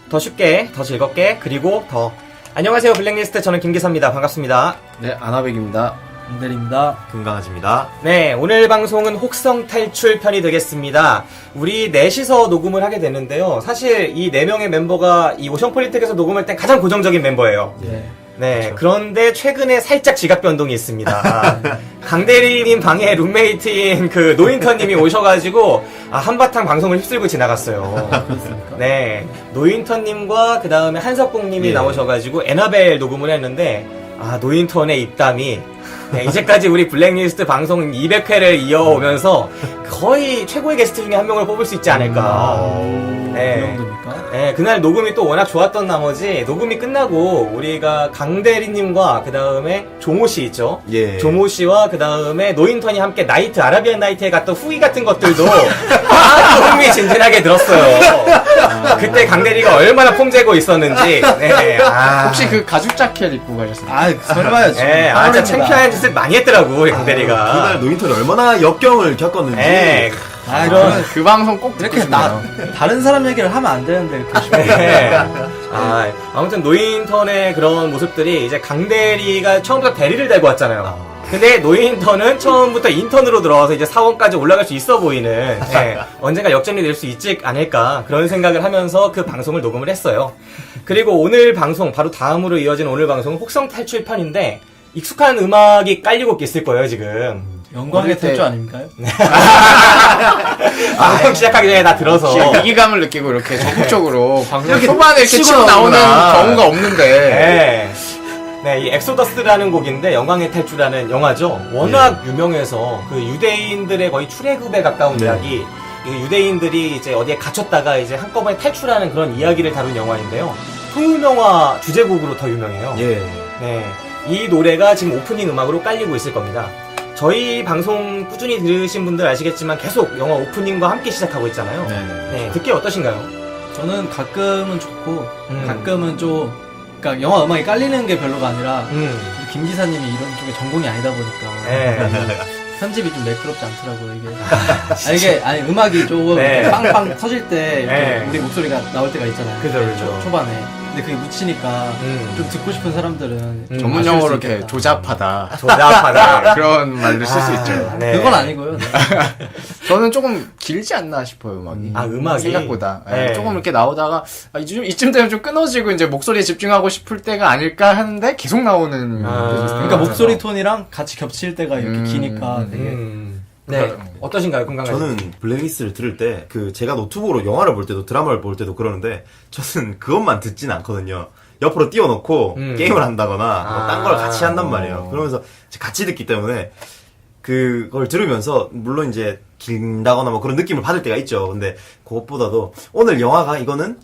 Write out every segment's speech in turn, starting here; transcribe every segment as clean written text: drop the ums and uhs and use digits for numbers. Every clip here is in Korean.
더 쉽게, 더 즐겁게, 그리고 더. 안녕하세요, 블랙리스트. 저는 김기사입니다. 반갑습니다. 네, 아나백입니다. 안대리입니다. 금강아지입니다. 네, 오늘 방송은 혹성 탈출 편이 되겠습니다. 우리 넷이서 녹음을 하게 됐는데요. 사실 이 4명의 멤버가 이 오션폴리텍에서 녹음할 땐 가장 고정적인 멤버예요. 네, 그렇죠. 그런데 최근에 살짝 지각 변동이 있습니다. 강대리님 방에 룸메이트인 그 노인턴님이 오셔가지고 한바탕 방송을 휩쓸고 지나갔어요. 그렇습니까? 네, 노인턴님과 그 다음에 한석봉님이 예. 나오셔가지고 에나벨 녹음을 했는데 노인턴의 입담이 이제까지 우리 블랙리스트 방송 200회를 이어오면서 거의 최고의 게스트 중에 한 명을 뽑을 수 있지 않을까. 그 정도입니까? 네, 그날 녹음이 또 워낙 좋았던 나머지 녹음이 끝나고 우리가 강대리님과 그 다음에 조모씨 있죠? 예. 조모씨와 그 다음에 노인턴이 함께 나이트, 아라비안 나이트에 갔던 후기 같은 것들도 아주 흥미진진하게 들었어요. 그때 강대리가 얼마나 폼재고 있었는지. 네, 혹시 그 가죽 자켓 입고 가셨어요? 설마요, 지금. 네, 진짜 창피한 짓을 많이 했더라고, 강대리가. 그날 노인턴이 얼마나 역경을 겪었는지. 네. 그 방송 꼭 듣고 이렇게 싶네요. 다른 사람 얘기를 하면 안 되는데, 그렇게 네. 아무튼 노인턴의 그런 모습들이 이제 강대리가 처음부터 대리를 달고 왔잖아요. 근데 노인턴은 처음부터 인턴으로 들어와서 이제 사원까지 올라갈 수 있어 보이는 언젠가 역전이 될 수 있지 않을까 그런 생각을 하면서 그 방송을 녹음을 했어요. 그리고 오늘 방송 바로 다음으로 이어진 오늘 방송은 혹성 탈출편인데 익숙한 음악이 깔리고 있을 거예요 지금. 영광의 어릴 때- 탈주 아닙니까요? 방송 시작하기 전에 다 들어서 위기감을 느끼고 이렇게 적극적으로 방송 이렇게 초반에 이렇게 치고 치고 나오는 나오는구나. 경우가 없는데. 네, 이 엑소더스라는 곡인데 영광의 탈출이라는 영화죠. 워낙 유명해서 그 유대인들의 거의 출애굽에 가까운 네. 이야기. 이 유대인들이 이제 어디에 갇혔다가 이제 한꺼번에 탈출하는 그런 이야기를 다룬 영화인데요. 통일영화 주제곡으로 더 유명해요. 예. 네, 이 노래가 지금 오프닝 음악으로 깔리고 있을 겁니다. 저희 방송 꾸준히 들으신 분들 아시겠지만 계속 영화 오프닝과 함께 시작하고 있잖아요. 네네. 네, 듣기 어떠신가요? 저는 가끔은 좋고, 가끔은 좀, 그러니까 영화 음악이 깔리는 게 별로가 아니라, 우리 김 기사님이 이런 쪽에 전공이 아니다 보니까. 네. 편집이 좀 매끄럽지 않더라고요, 이게. 아니, 음악이 조금 네. 이렇게 빵빵 터질 때, 이렇게 네. 우리 목소리가 나올 때가 있잖아요. 그죠. 초반에. 근데 그게 묻히니까, 좀 듣고 싶은 사람들은. 전문 아쉬울 용어로 수 이렇게 있겠다. 조잡하다. 조잡하다. 그런 말을 쓸 수 있죠. 네. 그건 아니고요. 저는 조금 길지 않나 싶어요, 음악이. 음악이? 생각보다. 네. 조금 이렇게 나오다가, 이쯤 되면 좀 끊어지고 이제 목소리에 집중하고 싶을 때가 아닐까 하는데 계속 나오는. 그러니까 목소리 톤이랑 같이 겹칠 때가 이렇게 기니까 되게. 네. 어떠신가요, 건강하게? 저는 블랙리스트를 들을 때, 제가 노트북으로 영화를 볼 때도 드라마를 볼 때도 그러는데, 저는 그것만 듣진 않거든요. 옆으로 띄워놓고, 게임을 한다거나, 딴 걸 같이 한단 말이에요. 그러면서 같이 듣기 때문에, 그걸 들으면서, 물론 이제, 긴다거나 뭐 그런 느낌을 받을 때가 있죠. 근데, 그것보다도, 오늘 영화가 이거는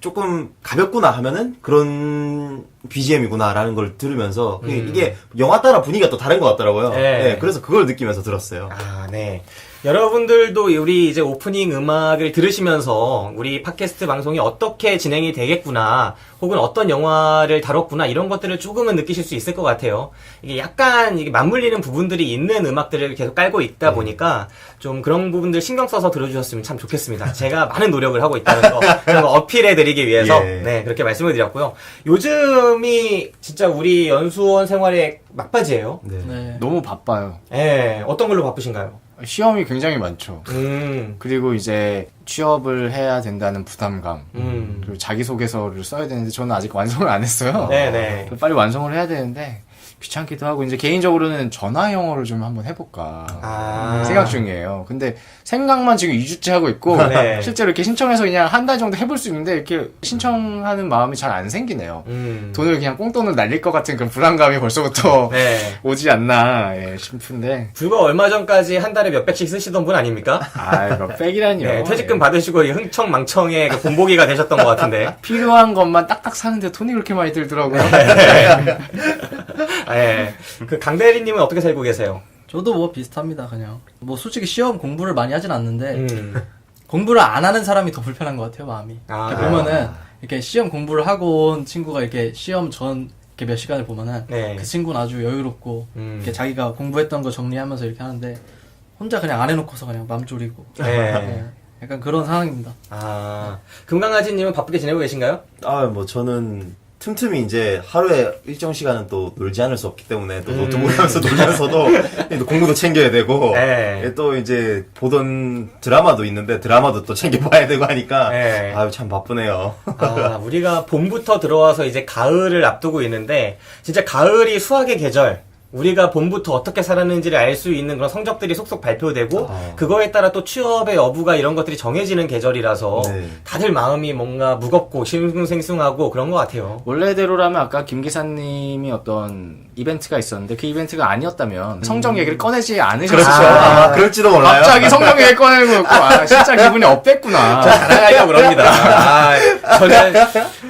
조금 가볍구나 하면은, 그런 BGM이구나, 라는 걸 들으면서, 이게 영화 따라 분위기가 또 다른 것 같더라고요. 네. 네, 그래서 그걸 느끼면서 들었어요. 네. 여러분들도 우리 이제 오프닝 음악을 들으시면서 우리 팟캐스트 방송이 어떻게 진행이 되겠구나, 혹은 어떤 영화를 다뤘구나, 이런 것들을 조금은 느끼실 수 있을 것 같아요. 이게 약간 맞물리는 부분들이 있는 음악들을 계속 깔고 있다 보니까 좀 그런 부분들 신경 써서 들어주셨으면 참 좋겠습니다. 제가 많은 노력을 하고 있다는 거, 그런 거 어필해드리기 위해서, 예. 네, 그렇게 말씀을 드렸고요. 요즘이 진짜 우리 연수원 생활의 막바지예요. 네. 네. 너무 바빠요. 네, 어떤 걸로 바쁘신가요? 시험이 굉장히 많죠. 음. 그리고 이제 취업을 해야 된다는 부담감. 그리고 자기소개서를 써야 되는데 저는 아직 완성을 안 했어요. 네네. 빨리 완성을 해야 되는데 귀찮기도 하고 이제 개인적으로는 전화 영어를 좀 한번 해볼까 생각 중이에요. 근데 생각만 지금 2주째 하고 있고 네. 실제로 이렇게 신청해서 그냥 한 달 정도 해볼 수 있는데 이렇게 신청하는 마음이 잘 안 생기네요. 돈을 그냥 꽁돈을 날릴 것 같은 그런 불안감이 벌써부터 네. 오지 않나 싶은데 불과 얼마 전까지 한 달에 몇백씩 쓰시던 분 아닙니까? 이거 백이라니요. 네, 퇴직금 받으시고 흥청망청의 그 본보기가 되셨던 것 같은데. 필요한 것만 딱딱 사는데 돈이 그렇게 많이 들더라고요. 네. 그 강대리님은 어떻게 살고 계세요? 저도 뭐 비슷합니다, 그냥. 뭐 솔직히 시험 공부를 많이 하진 않는데, 공부를 안 하는 사람이 더 불편한 것 같아요, 마음이. 이렇게 보면은, 이렇게 시험 공부를 하고 온 친구가 이렇게 시험 전, 이렇게 몇 시간을 보면은, 네. 그 친구는 아주 여유롭고, 이렇게 자기가 공부했던 거 정리하면서 이렇게 하는데, 혼자 그냥 안 해놓고서 그냥 맘 졸이고. 네. 약간 그런 상황입니다. 금강아지님은 바쁘게 지내고 계신가요? 뭐 저는 틈틈이 이제 하루에 일정 시간은 또 놀지 않을 수 없기 때문에 또 노트북을 하면서 놀면서도 또 공부도 챙겨야 되고 네. 또 이제 보던 드라마도 있는데 드라마도 또 챙겨봐야 되고 하니까 네. 아유 참 바쁘네요. 우리가 봄부터 들어와서 이제 가을을 앞두고 있는데 진짜 가을이 수학의 계절. 우리가 봄부터 어떻게 살았는지를 알 수 있는 그런 성적들이 속속 발표되고 그거에 따라 또 취업의 여부가 이런 것들이 정해지는 계절이라서 네. 다들 마음이 뭔가 무겁고 싱숭생숭하고 그런 것 같아요. 원래대로라면 아까 김 기사님이 어떤 이벤트가 있었는데 그 이벤트가 아니었다면 성적 얘기를 꺼내지 않으셨어요. 그렇죠. 그럴지도 몰라요. 갑자기 성적 얘기 꺼내고 있고 진짜 기분이 업됐구나. 자랑하려고 그럽니다. 저는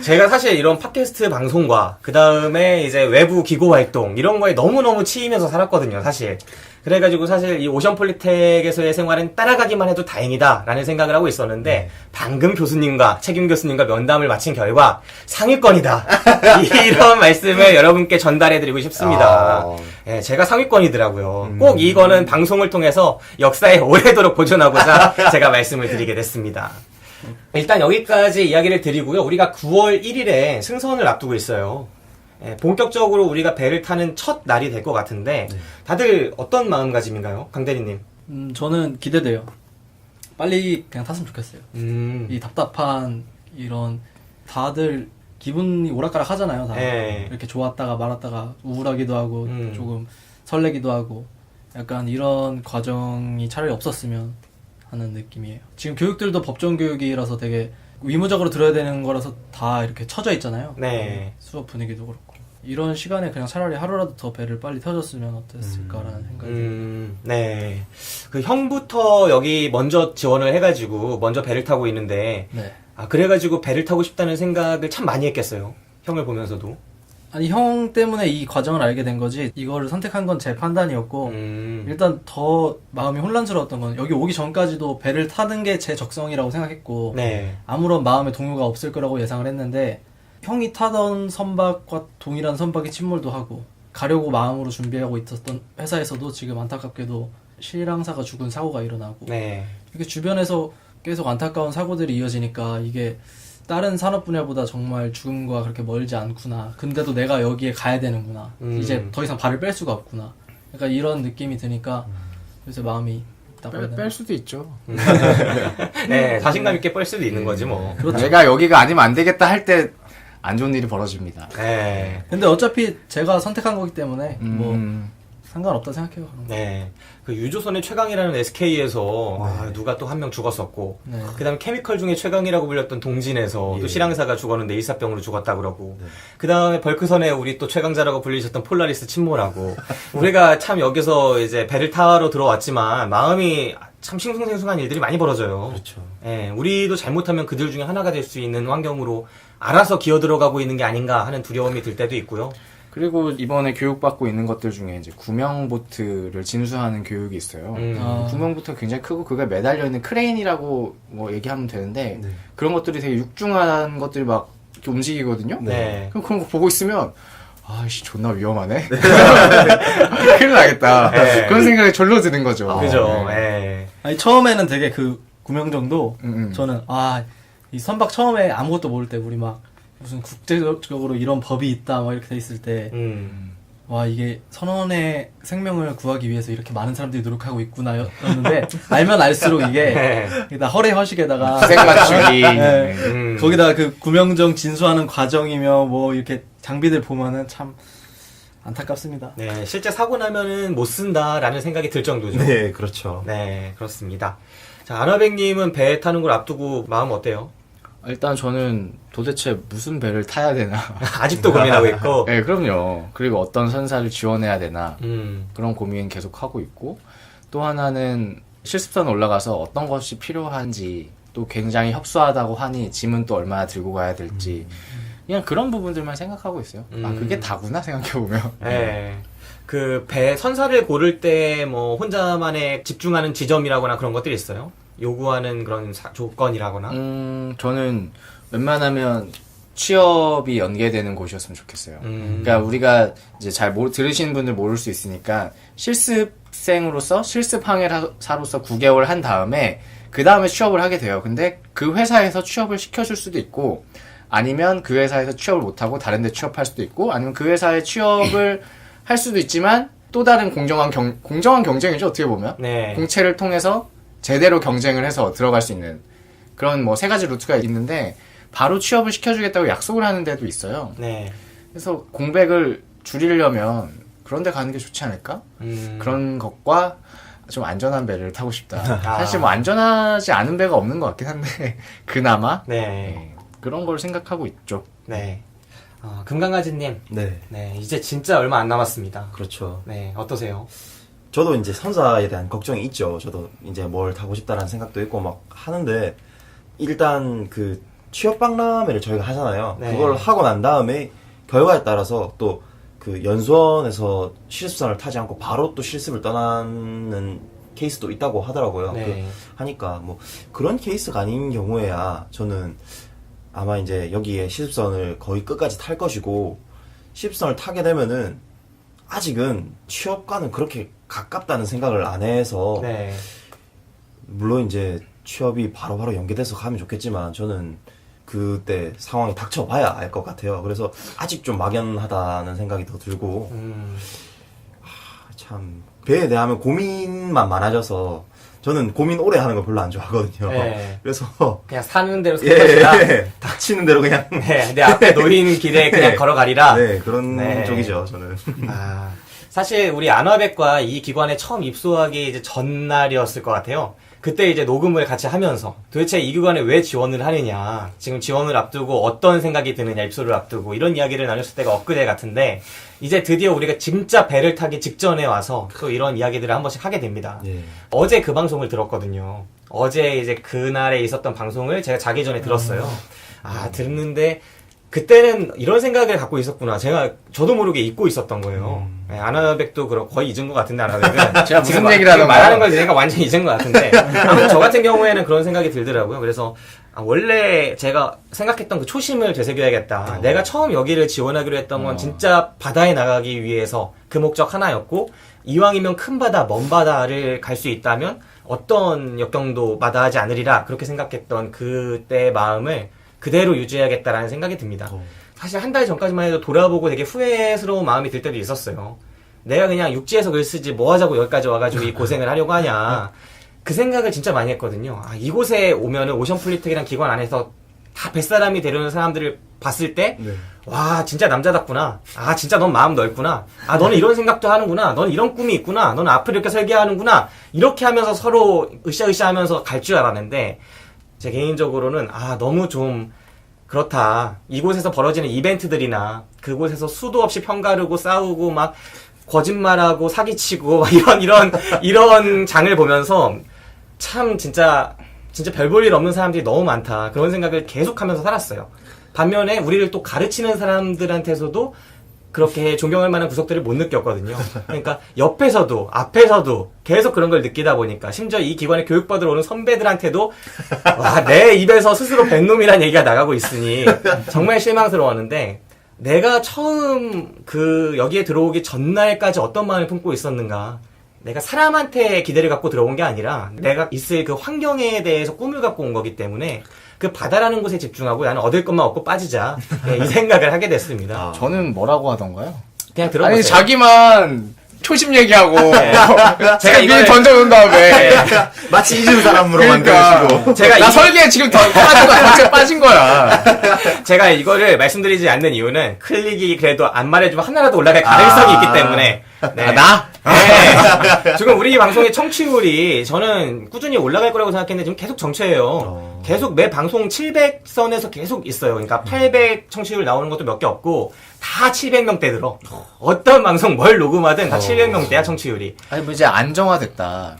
제가 사실 이런 팟캐스트 방송과 그 다음에 이제 외부 기고 활동 이런 거에 너무너무 치이면서 살았거든요, 사실. 그래가지고 사실 이 오션폴리텍에서의 생활은 따라가기만 해도 다행이다라는 생각을 하고 있었는데 방금 교수님과 책임 교수님과 면담을 마친 결과 상위권이다. 이런 말씀을 여러분께 전달해드리고 싶습니다. 예, 제가 상위권이더라고요. 꼭 이거는 방송을 통해서 역사에 오래도록 보존하고자 제가 말씀을 드리게 됐습니다. 일단 여기까지 이야기를 드리고요. 우리가 9월 1일에 승선을 앞두고 있어요. 예, 본격적으로 우리가 배를 타는 첫 날이 될 것 같은데 다들 어떤 마음가짐인가요? 강대리님. 저는 기대돼요. 빨리 그냥 탔으면 좋겠어요. 이 답답한 이런 다들 기분이 오락가락 하잖아요. 다. 네. 이렇게 좋았다가 말았다가 우울하기도 하고 조금 설레기도 하고 약간 이런 과정이 차라리 없었으면 하는 느낌이에요. 지금 교육들도 법정 교육이라서 되게 의무적으로 들어야 되는 거라서 다 이렇게 쳐져 있잖아요. 네. 수업 분위기도 그렇고. 이런 시간에 그냥 차라리 하루라도 더 배를 빨리 태워줬으면 어땠을까라는 생각이 듭니다. 네. 그 형부터 여기 먼저 지원을 해가지고 먼저 배를 타고 있는데 네. 그래가지고 배를 타고 싶다는 생각을 참 많이 했겠어요. 형을 보면서도. 아니 형 때문에 이 과정을 알게 된 거지 이거를 선택한 건 제 판단이었고 일단 더 마음이 혼란스러웠던 건 여기 오기 전까지도 배를 타는 게 제 적성이라고 생각했고 네. 아무런 마음의 동요가 없을 거라고 예상을 했는데 형이 타던 선박과 동일한 선박에 침몰도 하고 가려고 마음으로 준비하고 있었던 회사에서도 지금 안타깝게도 실랑사가 죽은 사고가 일어나고 네. 이렇게 주변에서 계속 안타까운 사고들이 이어지니까 이게 다른 산업 분야보다 정말 죽음과 그렇게 멀지 않구나. 근데도 내가 여기에 가야 되는구나. 이제 더 이상 발을 뺄 수가 없구나. 약간 이런 느낌이 드니까 요새 마음이 뺄 수도 있죠. 네, 자신감 있게 뺄 수도 있는 거지 뭐. 그렇죠. 내가 여기가 아니면 안 되겠다 할 때 안 좋은 일이 벌어집니다. 네. 근데 어차피 제가 선택한 거기 때문에 뭐 상관없다 생각해요. 그런 거. 네. 그 유조선의 최강이라는 SK에서 누가 또 한 명 죽었었고 네. 그다음에 케미컬 중에 최강이라고 불렸던 동진에서 또 실황사가 죽었는데 일사병으로 죽었다 그러고 그다음에 벌크선에 우리 또 최강자라고 불리셨던 폴라리스 침몰하고 우리가 참 여기서 이제 배를 타러 들어왔지만 마음이 참 싱숭생숭한 일들이 많이 벌어져요. 그렇죠. 예, 우리도 잘못하면 그들 중에 하나가 될 수 있는 환경으로 알아서 기어 들어가고 있는 게 아닌가 하는 두려움이 들 때도 있고요. 그리고 이번에 교육받고 있는 것들 중에 이제 구명보트를 진수하는 교육이 있어요. 구명보트가 굉장히 크고 그게 매달려 있는 크레인이라고 뭐 얘기하면 되는데 그런 것들이 되게 육중한 것들이 막 이렇게 움직이거든요. 네. 그럼 그런 거 보고 있으면 아이씨 존나 위험하네. 큰일 나겠다. 네. 그런 생각이 절로 드는 거죠. 그죠. 네. 예. 아니 처음에는 되게 그 구명정도 음. 저는 이 선박 처음에 아무것도 모를 때 우리 막 무슨 국제적으로 이런 법이 있다 막 이렇게 돼 있을 때 와 이게 선원의 생명을 구하기 위해서 이렇게 많은 사람들이 노력하고 있구나였는데 알면 알수록 이게 나 허례허식에다가 희생 맞추기. 네. 거기다가 그 구명정 진수하는 과정이며 뭐 이렇게 장비들 보면은 참 안타깝습니다. 네, 실제 사고 나면은 못 쓴다라는 생각이 들 정도죠. 네, 그렇죠. 네, 그렇습니다. 자, 아나백님은 배 타는 걸 앞두고 마음 어때요? 일단 저는 도대체 무슨 배를 타야 되나. 아직도 고민하고 있고. 네, 그럼요. 그리고 어떤 선사를 지원해야 되나. 음. 그런 고민 계속 하고 있고, 또 하나는 실습선 올라가서 어떤 것이 필요한지, 또 굉장히 협소하다고 하니 짐은 또 얼마나 들고 가야 될지, 그냥 그런 부분들만 생각하고 있어요. 그게 다구나 생각해보면. 네. 그 배 선사를 고를 때 뭐 혼자만의 집중하는 지점이라거나 그런 것들이 있어요? 요구하는 그런 조건이라거나? 저는 웬만하면 취업이 연계되는 곳이었으면 좋겠어요. 그러니까 우리가 이제 잘 들으시는 분들 모를 수 있으니까 실습생으로서 실습 항해사로서 9개월 한 다음에 그 다음에 취업을 하게 돼요. 근데 그 회사에서 취업을 시켜줄 수도 있고, 아니면 그 회사에서 취업을 못하고 다른 데 취업할 수도 있고, 아니면 그 회사에 취업을 할 수도 있지만 또 다른 공정한 경쟁이죠, 어떻게 보면. 네. 공채를 통해서 제대로 경쟁을 해서 들어갈 수 있는 그런 뭐 세 가지 루트가 있는데, 바로 취업을 시켜주겠다고 약속을 하는 데도 있어요. 네. 그래서 공백을 줄이려면 그런 데 가는 게 좋지 않을까? 그런 것과 좀 안전한 배를 타고 싶다. 사실 뭐 안전하지 않은 배가 없는 것 같긴 한데 그나마 네. 그런 걸 생각하고 있죠. 네. 금강가지님. 네. 네. 이제 진짜 얼마 안 남았습니다. 그렇죠. 네. 어떠세요? 저도 이제 선사에 대한 걱정이 있죠. 저도 이제 뭘 타고 싶다라는 생각도 있고 막 하는데, 일단 그 취업 박람회를 저희가 하잖아요. 네. 그걸 하고 난 다음에 결과에 따라서 또 그 연수원에서 실습선을 타지 않고 바로 또 실습을 떠나는 케이스도 있다고 하더라고요. 네. 하니까 뭐 그런 케이스가 아닌 경우에야 저는 아마 이제 여기에 실습선을 거의 끝까지 탈 것이고, 실습선을 타게 되면은 아직은 취업과는 그렇게 가깝다는 생각을 안 해서, 네. 물론 이제 취업이 바로바로 연계돼서 가면 좋겠지만 저는 그때 상황이 닥쳐봐야 알 것 같아요. 그래서 아직 좀 막연하다는 생각이 더 들고, 참 배에 대하면 고민만 많아져서 저는 고민 오래 하는 거 별로 안 좋아하거든요. 네. 그래서 그냥 사는 대로 살 것이다. 닥치는 대로 그냥 네. 내 앞에 놓인 길에 그냥 네. 걸어가리라. 네, 그런 네. 쪽이죠, 저는. 사실 우리 안화백과 이 기관에 처음 입소하기 이제 전날이었을 것 같아요. 그때 이제 녹음을 같이 하면서 도대체 이 기관에 왜 지원을 하느냐, 지금 지원을 앞두고 어떤 생각이 드느냐, 입소를 앞두고 이런 이야기를 나눴을 때가 엊그제 같은데, 이제 드디어 우리가 진짜 배를 타기 직전에 와서 또 이런 이야기들을 한 번씩 하게 됩니다. 예. 어제 그 방송을 들었거든요. 어제 이제 그날에 있었던 방송을 제가 자기 전에 들었어요. 듣는데 그때는 이런 생각을 갖고 있었구나. 저도 모르게 잊고 있었던 거예요. 네, 아나백도 그렇고 거의 잊은 것 같은데, 아나백은. 제가 무슨 지금 얘기를 하는 말하는 걸 내가 완전히 잊은 것 같은데. 아무튼 저 같은 경우에는 그런 생각이 들더라고요. 그래서 원래 제가 생각했던 그 초심을 되새겨야겠다. 내가 처음 여기를 지원하기로 했던 건 진짜 바다에 나가기 위해서 그 목적 하나였고, 이왕이면 큰 바다, 먼 바다를 갈 수 있다면 어떤 역경도 마다하지 않으리라, 그렇게 생각했던 그때의 마음을 그대로 유지해야겠다라는 생각이 듭니다. 사실 한 달 전까지만 해도 돌아보고 되게 후회스러운 마음이 들 때도 있었어요. 내가 그냥 육지에서 글 쓰지 뭐 하자고 여기까지 와가지고 이 고생을 하려고 하냐. 그 생각을 진짜 많이 했거든요. 이곳에 오면은 오션플리텍이라는 기관 안에서 다 뱃사람이 되려는 사람들을 봤을 때, 네. 와, 진짜 남자답구나. 진짜 넌 마음 넓구나. 너는 이런 생각도 하는구나. 너는 이런 꿈이 있구나. 너는 앞으로 이렇게 설계하는구나. 이렇게 하면서 서로 으쌰으쌰 하면서 갈 줄 알았는데, 제 개인적으로는 너무 좀 그렇다. 이곳에서 벌어지는 이벤트들이나 그곳에서 수도 없이 편가르고 싸우고 막 거짓말하고 사기치고 막 이런 장을 보면서 참 진짜 별 볼 일 없는 사람들이 너무 많다. 그런 생각을 계속하면서 살았어요. 반면에 우리를 또 가르치는 사람들한테서도 그렇게 존경할 만한 구석들을 못 느꼈거든요. 그러니까 옆에서도 앞에서도 계속 그런 걸 느끼다 보니까, 심지어 이 기관에 교육받으러 오는 선배들한테도 내 입에서 스스로 뱃놈이란 얘기가 나가고 있으니 정말 실망스러웠는데, 내가 처음 여기에 들어오기 전날까지 어떤 마음을 품고 있었는가. 내가 사람한테 기대를 갖고 들어온 게 아니라 내가 있을 그 환경에 대해서 꿈을 갖고 온 거기 때문에 그 바다라는 곳에 집중하고 나는 얻을 것만 얻고 빠지자, 이 생각을 하게 됐습니다. 저는 뭐라고 하던가요? 그냥 들어보세요. 아니, 자기만 초심 얘기하고 제가 미리 이거를- 던져놓은 다음에 마치 잊은 사람으로 그러니까. 만들어주고. 나 설계에 지금 더 빠진 거야. 제가 이거를 말씀드리지 않는 이유는 클릭이 그래도 안 말해주면 하나라도 올라갈 가능성이 있기 때문에. 네. 나? 네. 지금 우리 방송의 청취율이 저는 꾸준히 올라갈 거라고 생각했는데 지금 계속 정체예요. 계속 매 방송 700선에서 계속 있어요. 그러니까 800 청취율 나오는 것도 몇 개 없고 다 700명대 들어. 어떤 방송 뭘 녹음하든 다 700명대야 청취율이. 아니 뭐 이제 안정화됐다.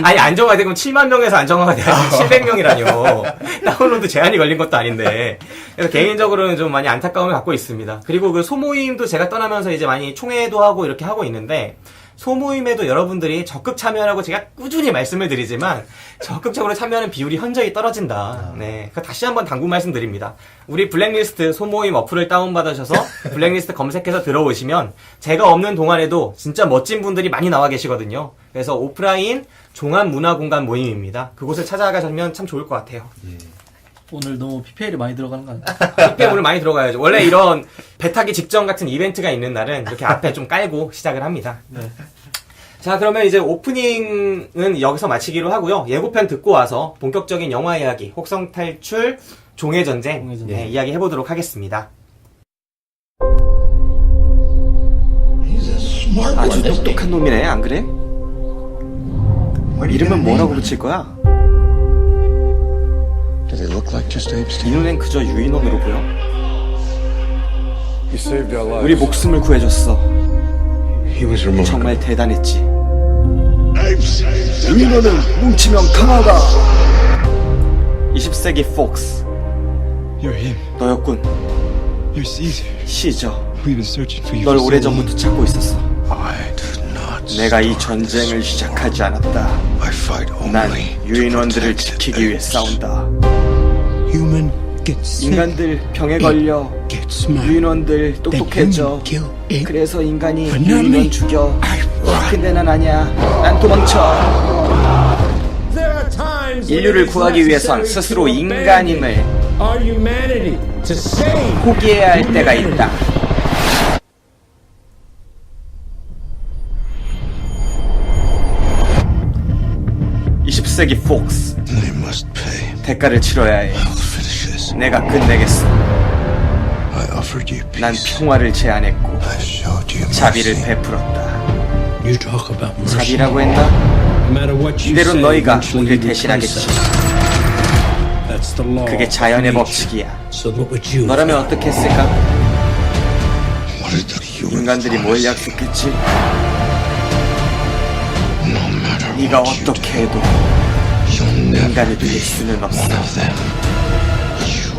아니 안정화되면 7만 명에서 안정화가 돼야지 700명이라뇨. 다운로드 제한이 걸린 것도 아닌데. 그래서 개인적으로는 좀 많이 안타까움을 갖고 있습니다. 그리고 그 소모임도 제가 떠나면서 이제 많이 총회도 하고 이렇게 하고 있는데, 소모임에도 여러분들이 적극 참여하라고 제가 꾸준히 말씀을 드리지만 적극적으로 참여하는 비율이 현저히 떨어진다. 네, 그 다시 한번 당부 말씀드립니다. 우리 블랙리스트 소모임 어플을 다운받으셔서 블랙리스트 검색해서 들어오시면 제가 없는 동안에도 진짜 멋진 분들이 많이 나와 계시거든요. 그래서 오프라인 종합문화공간 모임입니다. 그곳을 찾아가시면 참 좋을 것 같아요. 오늘 너무 PPL이 많이 들어가는 거 아니야? PPL 오늘 많이 들어가야죠. 원래 이런 배 타기 직전 같은 이벤트가 있는 날은 이렇게 앞에 좀 깔고 시작을 합니다. 네. 자, 그러면 이제 오프닝은 여기서 마치기로 하고요. 예고편 듣고 와서 본격적인 영화 이야기, 혹성탈출, 종해전쟁 네, 이야기 해보도록 하겠습니다. 아주 똑똑한 놈이네, 안 그래? 이름은 뭐라고 붙일 거야? 이 눈엔 그저 유인원으로 보여. 우리 목숨을 구해줬어. 정말 대단했지. 유인원은 뭉치면 강하다. 20세기 폭스. 너였군. 시저. 널 오래전부터 찾고 있었어. 내가 이 전쟁을 시작하지 않았다. 난 유인원들을 지키기 위해 싸운다. 인간들 병에 걸려 유인원들 똑똑해져. 그래서 인간이 유인원 죽여. 근데 난 아니야. 난 도망쳐. 인류를 구하기 위해선 스스로 인간임을 포기해야 할 때가 있다. 세기 폭스. 대가를 치러야 해. 내가 끝내겠어. 난 평화를 제안했고 자비를 베풀었다. 자비라고 했나? 이대로 너희가 우리를 대신하겠지. 그게 자연의 법칙이야. 너라면 어떻게 했을까? 인간들이 뭘 약속했지? 네가 어떻게 해도 인간이 될 수는 없어.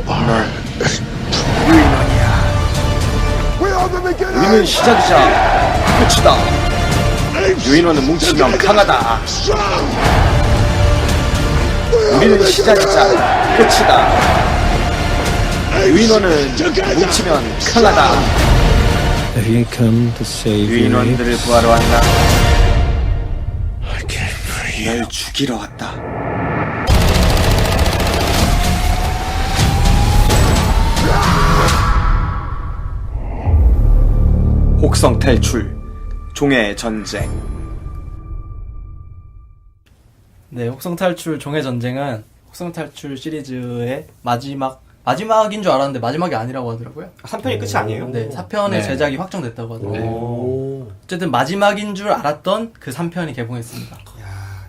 널 유인원이야. 우리는 시작이자 끝이다. 유인원은 뭉치면 강하다. 우리는 시작이자 끝이다. 유인원은 뭉치면 강하다. 유인원들을 구하러 왔나? 널 죽이러 왔다. 혹성 탈출, 종의 전쟁. 네, 혹성탈출 종해전쟁은 혹성탈출 시리즈의 마지막인 줄 알았는데 마지막이 아니라고 하더라고요. 3편이 끝이 아니에요? 네, 4편의 제작이 확정됐다고 하더라고요. 어쨌든 마지막인 줄 알았던 그 3편이 개봉했습니다.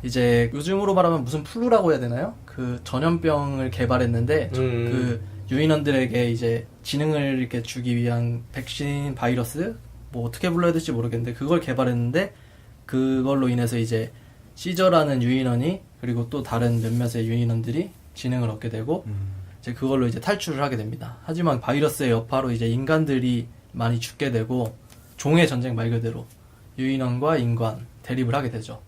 이제 요즘으로 말하면 무슨 플루라고 해야 되나요? 그 전염병을 개발했는데 그 유인원들에게 이제 지능을 이렇게 주기 위한 백신 바이러스 뭐 어떻게 불러야 될지 모르겠는데 그걸 개발했는데 그걸로 인해서 이제 시저라는 유인원이 그리고 또 다른 몇몇의 유인원들이 지능을 얻게 되고 이제 그걸로 이제 탈출을 하게 됩니다. 하지만 바이러스의 여파로 이제 인간들이 많이 죽게 되고 종의 전쟁 말 그대로 유인원과 인간 대립을 하게 되죠.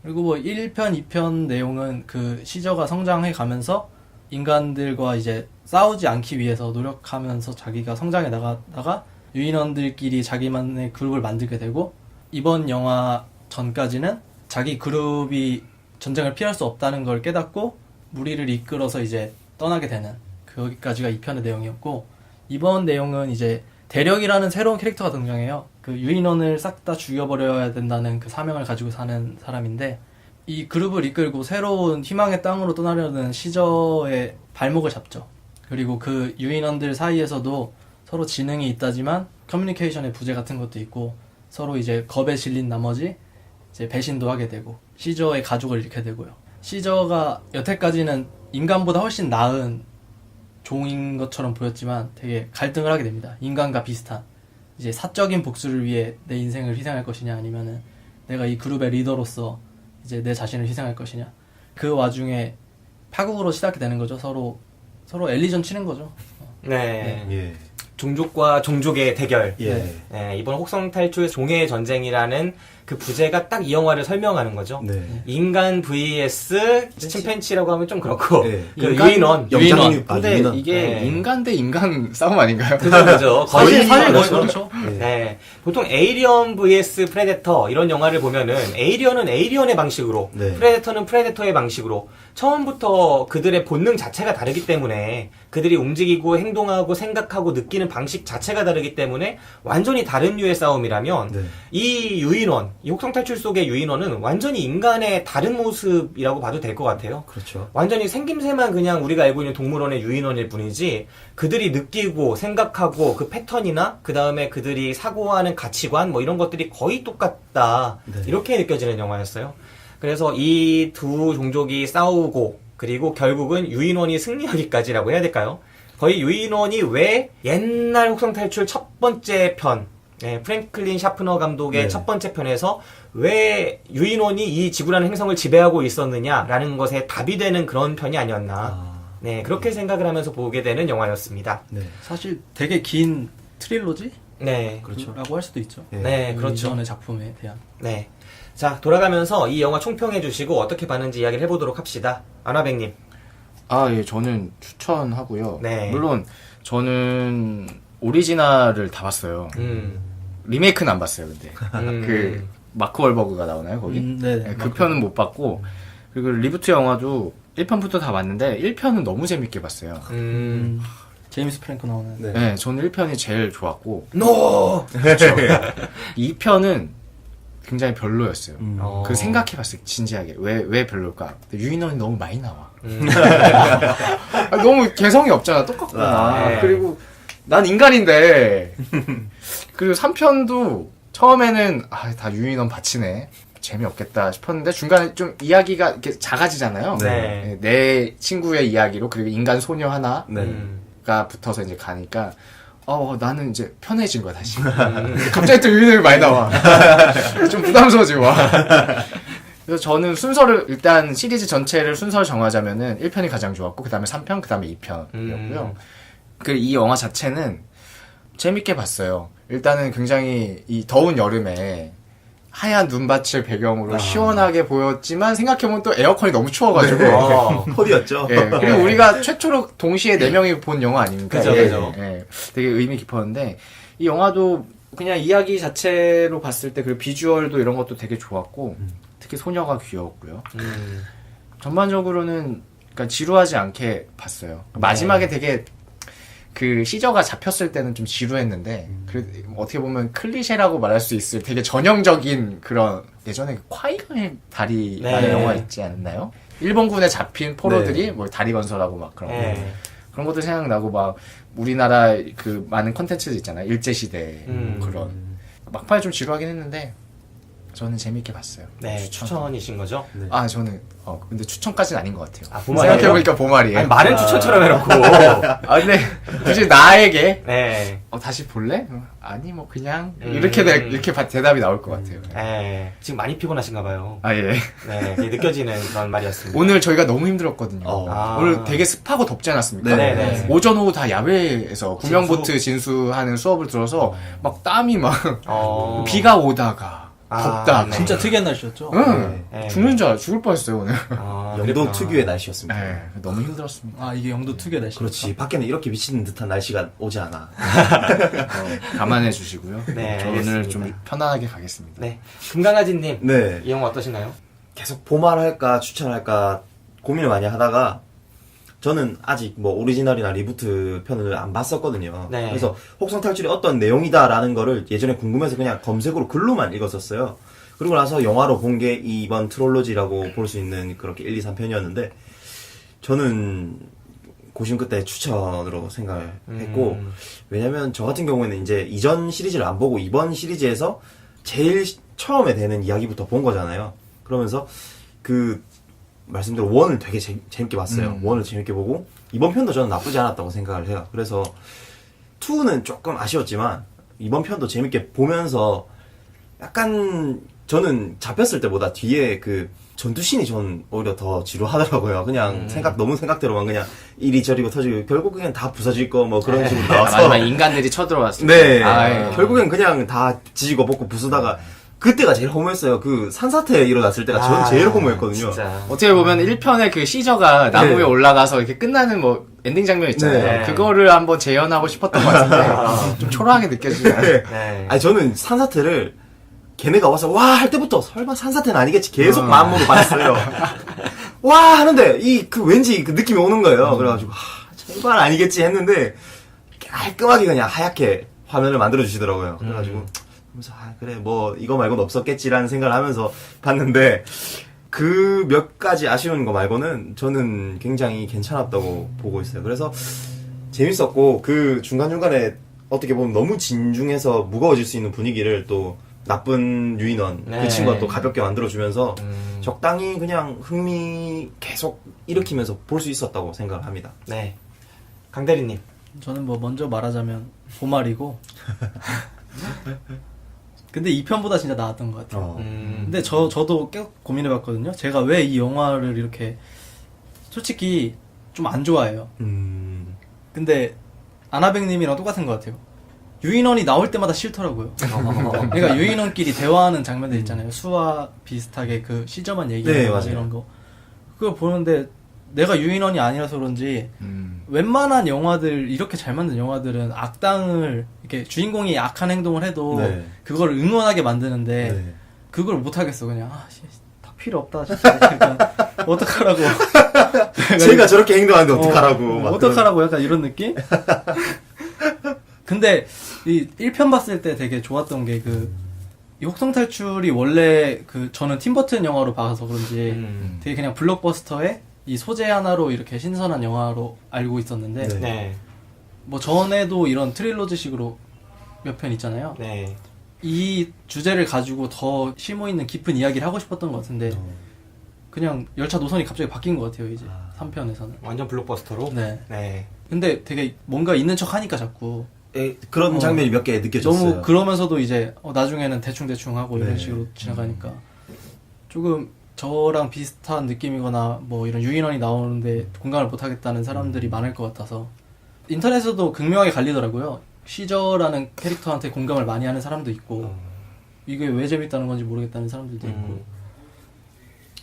그리고 뭐 1편, 2편 내용은 그 시저가 성장해 가면서 인간들과 이제 싸우지 않기 위해서 노력하면서 자기가 성장해 나가다가 유인원들끼리 자기만의 그룹을 만들게 되고 이번 영화 전까지는 자기 그룹이 전쟁을 피할 수 없다는 걸 깨닫고 무리를 이끌어서 이제 떠나게 되는 거기까지가 2편의 내용이었고 이번 내용은 이제 대력이라는 새로운 캐릭터가 등장해요. 그 유인원을 싹 다 죽여버려야 된다는 그 사명을 가지고 사는 사람인데 이 그룹을 이끌고 새로운 희망의 땅으로 떠나려는 시저의 발목을 잡죠. 그리고 그 유인원들 사이에서도 서로 지능이 있다지만 커뮤니케이션의 부재 같은 것도 있고 서로 이제 겁에 질린 나머지 이제 배신도 하게 되고 시저의 가족을 잃게 되고요. 시저가 여태까지는 인간보다 훨씬 나은 종인 것처럼 보였지만 되게 갈등을 하게 됩니다. 인간과 비슷한 이제 사적인 복수를 위해 내 인생을 희생할 것이냐 아니면은 내가 이 그룹의 리더로서 이제 내 자신을 희생할 것이냐. 그 와중에 파국으로 시작이 되는 거죠. 서로 엘리전 치는 거죠. 네. 예. 종족과 종족의 대결. 예. 네, 이번 혹성 탈출 종의 전쟁이라는 그 부제가 딱 이 영화를 설명하는 거죠. 네. 인간 vs 침팬치라고 하면 좀 그렇고 네. 그 유인원. 영장류 근데 유인원. 이게 네. 인간 대 인간 싸움 아닌가요? 그죠. 거의 그렇죠. 네. 보통 에이리언 vs 프레데터 이런 영화를 보면은 에이리언은 에이리언의 방식으로, 네. 프레데터는 프레데터의 방식으로 처음부터 그들의 본능 자체가 다르기 때문에 그들이 움직이고 행동하고 생각하고 느끼는 방식 자체가 다르기 때문에 완전히 다른 류의 싸움이라면 네. 이 유인원, 이 혹성탈출 속의 유인원은 완전히 인간의 다른 모습이라고 봐도 될 것 같아요. 그렇죠. 완전히 생김새만 그냥 우리가 알고 있는 동물원의 유인원일 뿐이지 그들이 느끼고 생각하고 그 패턴이나 그 다음에 그들이 사고하는 가치관 뭐 이런 것들이 거의 똑같다. 네. 이렇게 느껴지는 영화였어요. 그래서 이 두 종족이 싸우고 그리고 결국은 유인원이 승리하기까지라고 해야 될까요? 거의 유인원이 왜 옛날 혹성탈출 첫 번째 편 프랭클린 샤프너 감독의 네. 첫 번째 편에서 왜 유인원이 이 지구라는 행성을 지배하고 있었느냐라는 것에 답이 되는 그런 편이 아니었나. 네, 그렇게 생각을 하면서 보게 되는 영화였습니다. 네. 사실 되게 긴 트릴로지? 네. 그렇죠. 라고 할 수도 있죠. 네, 그렇죠. 이전의 작품에 대한. 네. 자, 돌아가면서 이 영화 총평해 주시고 어떻게 봤는지 이야기를 해보도록 합시다. 아나백님. 아, 예, 저는 추천하고요. 네. 물론 저는 오리지널을 다 봤어요. 리메이크는 안 봤어요, 근데. 그 마크 월버그가 나오나요, 거기? 네네. 네, 그 편은 못 봤고, 그리고 리부트 영화도 1편부터 다 봤는데 1편은 너무 재밌게 봤어요. 제임스 프랭크 나오는. 네. 네, 저는 1편이 제일 좋았고, 노! 2편은 굉장히 별로였어요. 어. 그 생각해봤어요, 진지하게. 왜 별로일까? 유인원이 너무 많이 나와. 아, 너무 개성이 없잖아, 똑같구나. 네. 그리고 난 인간인데. 그리고 3편도 처음에는 다 유인원 바치네. 재미없겠다 싶었는데 중간에 좀 이야기가 이렇게 작아지잖아요. 네. 내 친구의 이야기로 그리고 인간 소녀 하나가 네. 붙어서 이제 가니까 나는 이제 편해진 거야 다시. 갑자기 또 유인원이 많이 나와. 좀 부담스러워지고 와. 그래서 저는 순서를 일단 시리즈 전체를 순서를 정하자면은 1편이 가장 좋았고 그 다음에 3편 그 다음에 2편이었고요. 이 영화 자체는 재밌게 봤어요. 일단은 굉장히 이 더운 여름에 하얀 눈밭을 배경으로 시원하게 보였지만 생각해보면 또 에어컨이 너무 추워가지고 컵이었죠. 예, 그리고 우리가 최초로 동시에 4명이 본 영화 아닙니까? 그죠, 예, 그죠. 예, 되게 의미 깊었는데 이 영화도 그냥 이야기 자체로 봤을 때 그리고 비주얼도 이런 것도 되게 좋았고 특히 소녀가 귀여웠고요. 전반적으로는 그러니까 지루하지 않게 봤어요. 마지막에 되게 그 시저가 잡혔을 때는 좀 지루했는데 어떻게 보면 클리셰라고 말할 수 있을 되게 전형적인 그런 예전에 콰이건의 다리라는 네. 영화 있지 않나요? 일본군에 잡힌 포로들이 네. 뭐 다리 건설하고 막 그런 거 네. 그런 것도 생각나고 막 우리나라 그 많은 컨텐츠들 있잖아요. 일제시대 그런 막판에 좀 지루하긴 했는데 저는 재밌게 봤어요. 네, 추천이신 거죠? 아 저는 근데 추천까지는 아닌 것 같아요. 보말이에요? 생각해보니까 보말이에요. 아니, 말은 추천처럼 해놓고. 근데 굳이 나에게 네. 다시 볼래? 아니 뭐 그냥 이렇게 대답이 나올 것 같아요. 네. 지금 많이 피곤하신가 봐요. 아 예. 네, 느껴지는 그런 말이었습니다. 오늘 저희가 너무 힘들었거든요. 아. 오늘 되게 습하고 덥지 않았습니까? 네, 네. 오전 오후 다 야외에서 구명보트 진수하는 수업을 들어서 막 땀이 막 비가 오다가 덥다. 네. 진짜 특이한 날씨였죠. 응. 네. 죽는 줄 죽을 뻔했어요 오늘. 영도 그랬구나. 특유의 날씨였습니다. 네, 너무 힘들었습니다. 이게 영도 특유의 날씨. 그렇지. 밖에는 이렇게 미치는 듯한 날씨가 오지 않아. 감안해 주시고요. 네, 저 오늘 알겠습니다. 좀 편안하게 가겠습니다. 네. 금강아지님. 네. 이 영화 어떠신가요? 계속 보말할까 추천할까 고민을 많이 하다가 저는 아직 뭐 오리지널이나 리부트 편을 안 봤었거든요. 네. 그래서 혹성탈출이 어떤 내용이다라는 거를 예전에 궁금해서 그냥 검색으로 글로만 읽었었어요. 그리고 나서 영화로 본 게 이번 트롤로지라고 볼 수 있는 그렇게 1, 2, 3편이었는데 저는 고심 끝에 추천으로 생각을 했고 왜냐면 저 같은 경우에는 이제 이전 시리즈를 안 보고 이번 시리즈에서 제일 처음에 되는 이야기부터 본 거잖아요. 그러면서 말씀대로 원을 되게 재밌게 봤어요. 원을 재밌게 보고 이번 편도 저는 나쁘지 않았다고 생각을 해요. 그래서 2는 조금 아쉬웠지만 이번 편도 재밌게 보면서 약간 저는 잡혔을 때보다 뒤에 그 전투씬이 전 오히려 더 지루하더라고요. 그냥 너무 생각대로만 그냥 이리저리고 터지고 결국 그냥 다 부서질 거 뭐 그런 식으로 나와서 마지막 인간들이 쳐들어왔어요. 네. 아, 예. 결국엔 그냥 다 지지고 볶고 부수다가 그때가 제일 허무했어요. 그 산사태 일어났을 때가 전 제일 허무했거든요. 진짜. 어떻게 보면 1편의 그 시저가 나무 위에 올라가서 이렇게 끝나는 뭐 엔딩 장면 있잖아요. 네. 그거를 한번 재현하고 싶었던 것 같은데 좀 초라하게 느껴지네요. 네. 아니 저는 산사태를 걔네가 와서 와 할 때부터 설마 산사태는 아니겠지 계속 마음으로 봤어요. 와 하는데 이 그 왠지 그 느낌이 오는 거예요. 그래가지고 제발 아니겠지 했는데 깔끔하게 그냥 하얗게 화면을 만들어 주시더라고요. 그래가지고 그래서 그래 뭐 이거 말고는 없었겠지라는 생각을 하면서 봤는데 그 몇 가지 아쉬운 거 말고는 저는 굉장히 괜찮았다고 보고 있어요. 그래서 재밌었고 그 중간중간에 어떻게 보면 너무 진중해서 무거워질 수 있는 분위기를 또 나쁜 유인원 네. 그 친구가 또 가볍게 만들어주면서 적당히 그냥 흥미 계속 일으키면서 볼 수 있었다고 생각을 합니다. 네. 강대리님. 저는 뭐 먼저 말하자면 보말이고 근데 2편보다 진짜 나았던 것 같아요. 근데 저도 계속 고민해봤거든요. 제가 왜 이 영화를 이렇게 솔직히 좀 안 좋아해요. 근데 아나백님이랑 똑같은 것 같아요. 유인원이 나올 때마다 싫더라고요. 그러니까 유인원끼리 대화하는 장면들 있잖아요. 수와 비슷하게 그 시저만 얘기하는 네, 맞아요. 이런 거. 그걸 보는데 내가 유인원이 아니라서 그런지 웬만한 영화들 이렇게 잘 만든 영화들은 악당을 이렇게 주인공이 악한 행동을 해도 네. 그걸 응원하게 만드는데 네. 그걸 못 하겠어. 그냥 다 필요 없다. 진짜. 그러니까 어떡하라고. 제가 저렇게 행동하는데 어떡하라고. 막 어떡하라고 약간 이런 느낌? 근데 이 1편 봤을 때 되게 좋았던 게 이 혹성 탈출이 원래 저는 팀버튼 영화로 봐서 그런지 되게 그냥 블록버스터에 이 소재 하나로 이렇게 신선한 영화로 알고 있었는데 네. 네. 뭐 전에도 이런 트릴로지식으로 몇 편 있잖아요. 네. 이 주제를 가지고 더 심오 있는 깊은 이야기를 하고 싶었던 것 같은데 그냥 열차 노선이 갑자기 바뀐 것 같아요. 이제 3편에서는. 완전 블록버스터로? 네. 네. 근데 되게 뭔가 있는 척 하니까 자꾸 그런 장면이 몇 개 느껴졌어요. 너무 그러면서도 이제 나중에는 대충대충 하고 이런 네. 식으로 지나가니까 조금 저랑 비슷한 느낌이거나 뭐 이런 유인원이 나오는데 공감을 못하겠다는 사람들이 많을 것 같아서 인터넷에서도 극명하게 갈리더라고요. 시저라는 캐릭터한테 공감을 많이 하는 사람도 있고 이게 왜 재밌다는 건지 모르겠다는 사람들도 있고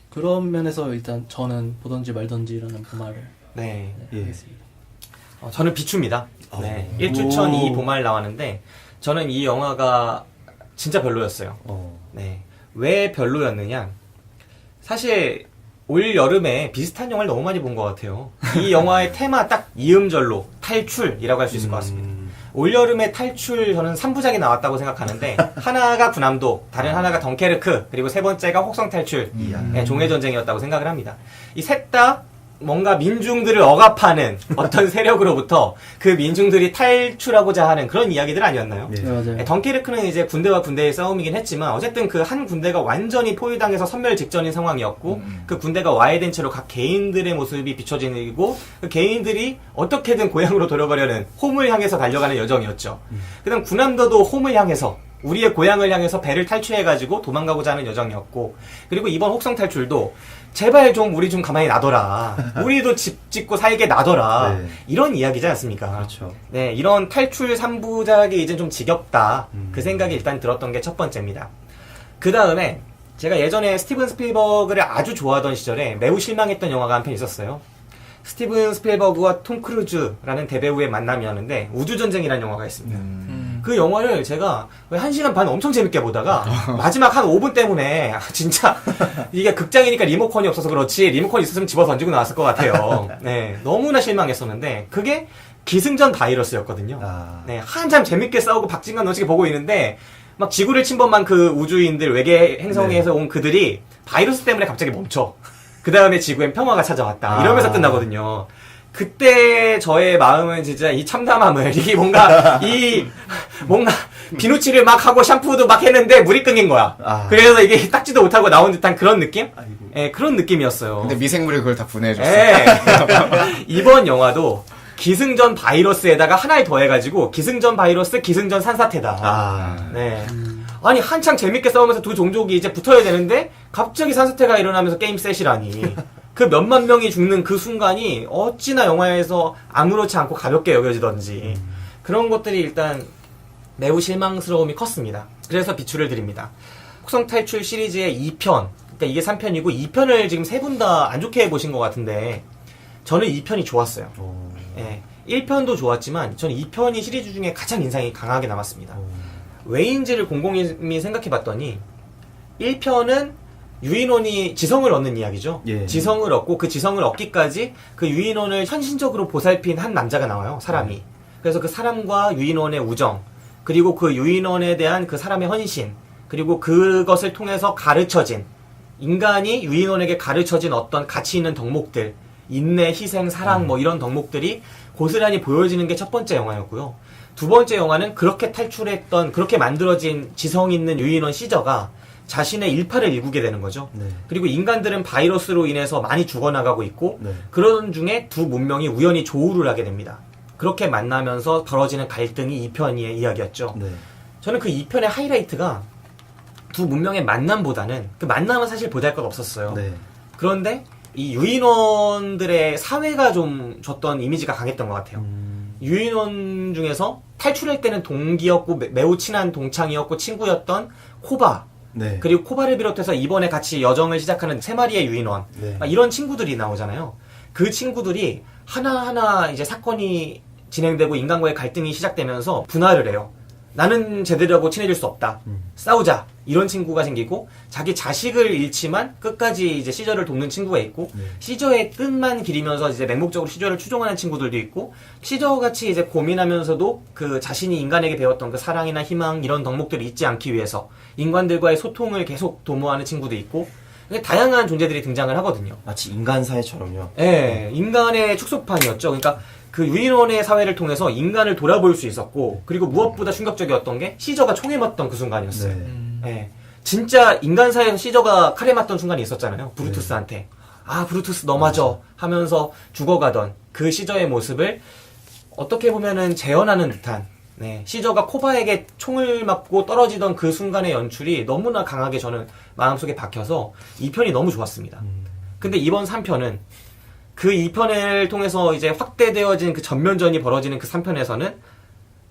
그런 면에서 일단 저는 보던지 말던지라는 보말을 네. 하겠습니다. 저는 비추입니다. 네. 1주천 2 보말 나왔는데 저는 이 영화가 진짜 별로였어요. 네. 왜 별로였느냐? 사실 올 여름에 비슷한 영화를 너무 많이 본 것 같아요. 이 영화의 테마 딱 이음절로 탈출이라고 할 수 있을 것 같습니다. 올 여름에 탈출 저는 3부작이 나왔다고 생각하는데 하나가 군함도, 다른 하나가 덩케르크, 그리고 세 번째가 혹성 탈출, 네, 종의 전쟁이었다고 생각을 합니다. 이 셋 다 뭔가 민중들을 억압하는 어떤 세력으로부터 그 민중들이 탈출하고자 하는 그런 이야기들 아니었나요? 네, 맞아요. 네, 덩케르크는 이제 군대와 군대의 싸움이긴 했지만 어쨌든 그 한 군대가 완전히 포위당해서 선멸 직전인 상황이었고 그 군대가 와해된 채로 각 개인들의 모습이 비춰지고 그 개인들이 어떻게든 고향으로 돌아가려는 홈을 향해서 달려가는 여정이었죠. 그다음 군함도도 홈을 향해서 우리의 고향을 향해서 배를 탈취해가지고 도망가고자 하는 여정이었고 그리고 이번 혹성 탈출도 제발 좀 우리 좀 가만히 놔둬라. 우리도 집 짓고 살게 놔둬라. 네. 이런 이야기지 않습니까? 그렇죠. 네, 이런 탈출 3부작이 이제 좀 지겹다. 그 생각이 일단 들었던 게 첫 번째입니다. 그 다음에 제가 예전에 스티븐 스필버그를 아주 좋아하던 시절에 매우 실망했던 영화가 한 편 있었어요. 스티븐 스필버그와 톰 크루즈라는 대배우의 만남이었는데 우주전쟁이라는 영화가 있습니다. 그 영화를 제가 1시간 반 엄청 재밌게 보다가 마지막 한 5분 때문에 진짜 이게 극장이니까 리모컨이 없어서 그렇지 리모컨이 있었으면 집어 던지고 나왔을 것 같아요. 네, 너무나 실망했었는데 그게 기승전 바이러스였거든요. 네, 한참 재밌게 싸우고 박진감 넘치게 보고 있는데 막 지구를 침범한 그 우주인들 외계 행성에서 온 그들이 바이러스 때문에 갑자기 멈춰. 그 다음에 지구엔 평화가 찾아왔다. 이러면서 끝나거든요. 그때 저의 마음은 진짜 이 참담함을, 뭔가 비누칠을 막 하고 샴푸도 막 했는데 물이 끊긴 거야. 그래서 이게 닦지도 못하고 나온 듯한 그런 느낌? 예, 그런 느낌이었어요. 근데 미생물이 그걸 다 분해해줬어요. 예. 이번 영화도 기승전 바이러스에다가 하나를 더해가지고 기승전 바이러스, 기승전 산사태다. 네. 아니 한창 재밌게 싸우면서 두 종족이 이제 붙어야 되는데 갑자기 산사태가 일어나면서 게임 셋이라니. 그 몇만 명이 죽는 그 순간이 어찌나 영화에서 아무렇지 않고 가볍게 여겨지던지 그런 것들이 일단 매우 실망스러움이 컸습니다. 그래서 비추를 드립니다. 혹성 탈출 시리즈의 2편, 그러니까 이게 3편이고 2편을 지금 세 분 다 안 좋게 보신 것 같은데 저는 2편이 좋았어요. 예, 1편도 좋았지만 저는 2편이 시리즈 중에 가장 인상이 강하게 남았습니다. 왜인지를 곰곰이 생각해봤더니 1편은 유인원이 지성을 얻는 이야기죠. 예. 지성을 얻고 그 지성을 얻기까지 그 유인원을 헌신적으로 보살핀 한 남자가 나와요. 사람이. 그래서 그 사람과 유인원의 우정, 그리고 그 유인원에 대한 그 사람의 헌신, 그리고 그것을 통해서 가르쳐진, 인간이 유인원에게 가르쳐진 어떤 가치 있는 덕목들, 인내, 희생, 사랑 뭐 이런 덕목들이 고스란히 보여지는 게 첫 번째 영화였고요. 두 번째 영화는 그렇게 탈출했던, 그렇게 만들어진 지성 있는 유인원 시저가 자신의 일파를 일구게 되는 거죠. 네. 그리고 인간들은 바이러스로 인해서 많이 죽어나가고 있고 네. 그런 중에 두 문명이 우연히 조우를 하게 됩니다. 그렇게 만나면서 벌어지는 갈등이 2편의 이야기였죠. 네. 저는 그 2편의 하이라이트가 두 문명의 만남보다는 그 만남은 사실 보잘것 없었어요. 네. 그런데 이 유인원들의 사회가 좀 줬던 이미지가 강했던 것 같아요. 유인원 중에서 탈출할 때는 동기였고 매우 친한 동창이었고 친구였던 코바, 네. 그리고 코바를 비롯해서 이번에 같이 여정을 시작하는 세 마리의 유인원, 네. 이런 친구들이 나오잖아요. 그 친구들이 하나하나 이제 사건이 진행되고 인간과의 갈등이 시작되면서 분할을 해요. 나는 제대로하고 친해질 수 없다. 싸우자. 이런 친구가 생기고, 자기 자식을 잃지만 끝까지 이제 시저를 돕는 친구가 있고, 시저의 끝만 기리면서 이제 맹목적으로 시저를 추종하는 친구들도 있고, 시저같이 이제 고민하면서도 그 자신이 인간에게 배웠던 그 사랑이나 희망 이런 덕목들을 잊지 않기 위해서 인간들과의 소통을 계속 도모하는 친구도 있고, 다양한 존재들이 등장을 하거든요. 마치 인간 사회처럼요. 예, 인간의 축소판이었죠. 그러니까 그 유인원의 사회를 통해서 인간을 돌아볼 수 있었고, 그리고 무엇보다 충격적이었던 게 시저가 총에 맞던 그 순간이었어요. 예, 진짜 인간 사회에서 시저가 칼에 맞던 순간이 있었잖아요. 브루투스한테. 아, 브루투스 너 맞아 하면서 죽어가던 그 시저의 모습을 어떻게 보면은 재현하는 듯한, 네, 시저가 코바에게 총을 맞고 떨어지던 그 순간의 연출이 너무나 강하게 저는 마음속에 박혀서 2편이 너무 좋았습니다. 근데 이번 3편은 그 2편을 통해서 이제 확대되어진 그 전면전이 벌어지는 그 3편에서는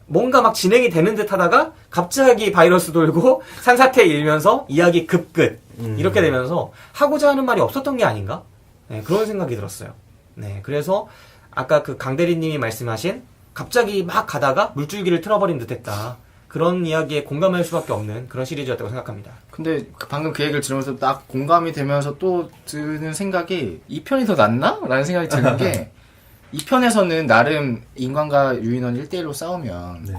뭔가 막 진행이 되는 듯 하다가 갑자기 바이러스 돌고 산사태 일면서 이야기 급끝 이렇게 되면서 하고자 하는 말이 없었던 게 아닌가? 네, 그런 생각이 들었어요. 네, 그래서 아까 그 강대리님이 말씀하신 갑자기 막 가다가 물줄기를 틀어버린 듯 했다. 그런 이야기에 공감할 수밖에 없는 그런 시리즈였다고 생각합니다. 근데 방금 그 얘기를 들으면서 딱 공감이 되면서 또 드는 생각이 2편이 더 낫나? 라는 생각이 드는 게 2편에서는 나름 인간과 유인원 1대1로 싸우면 네.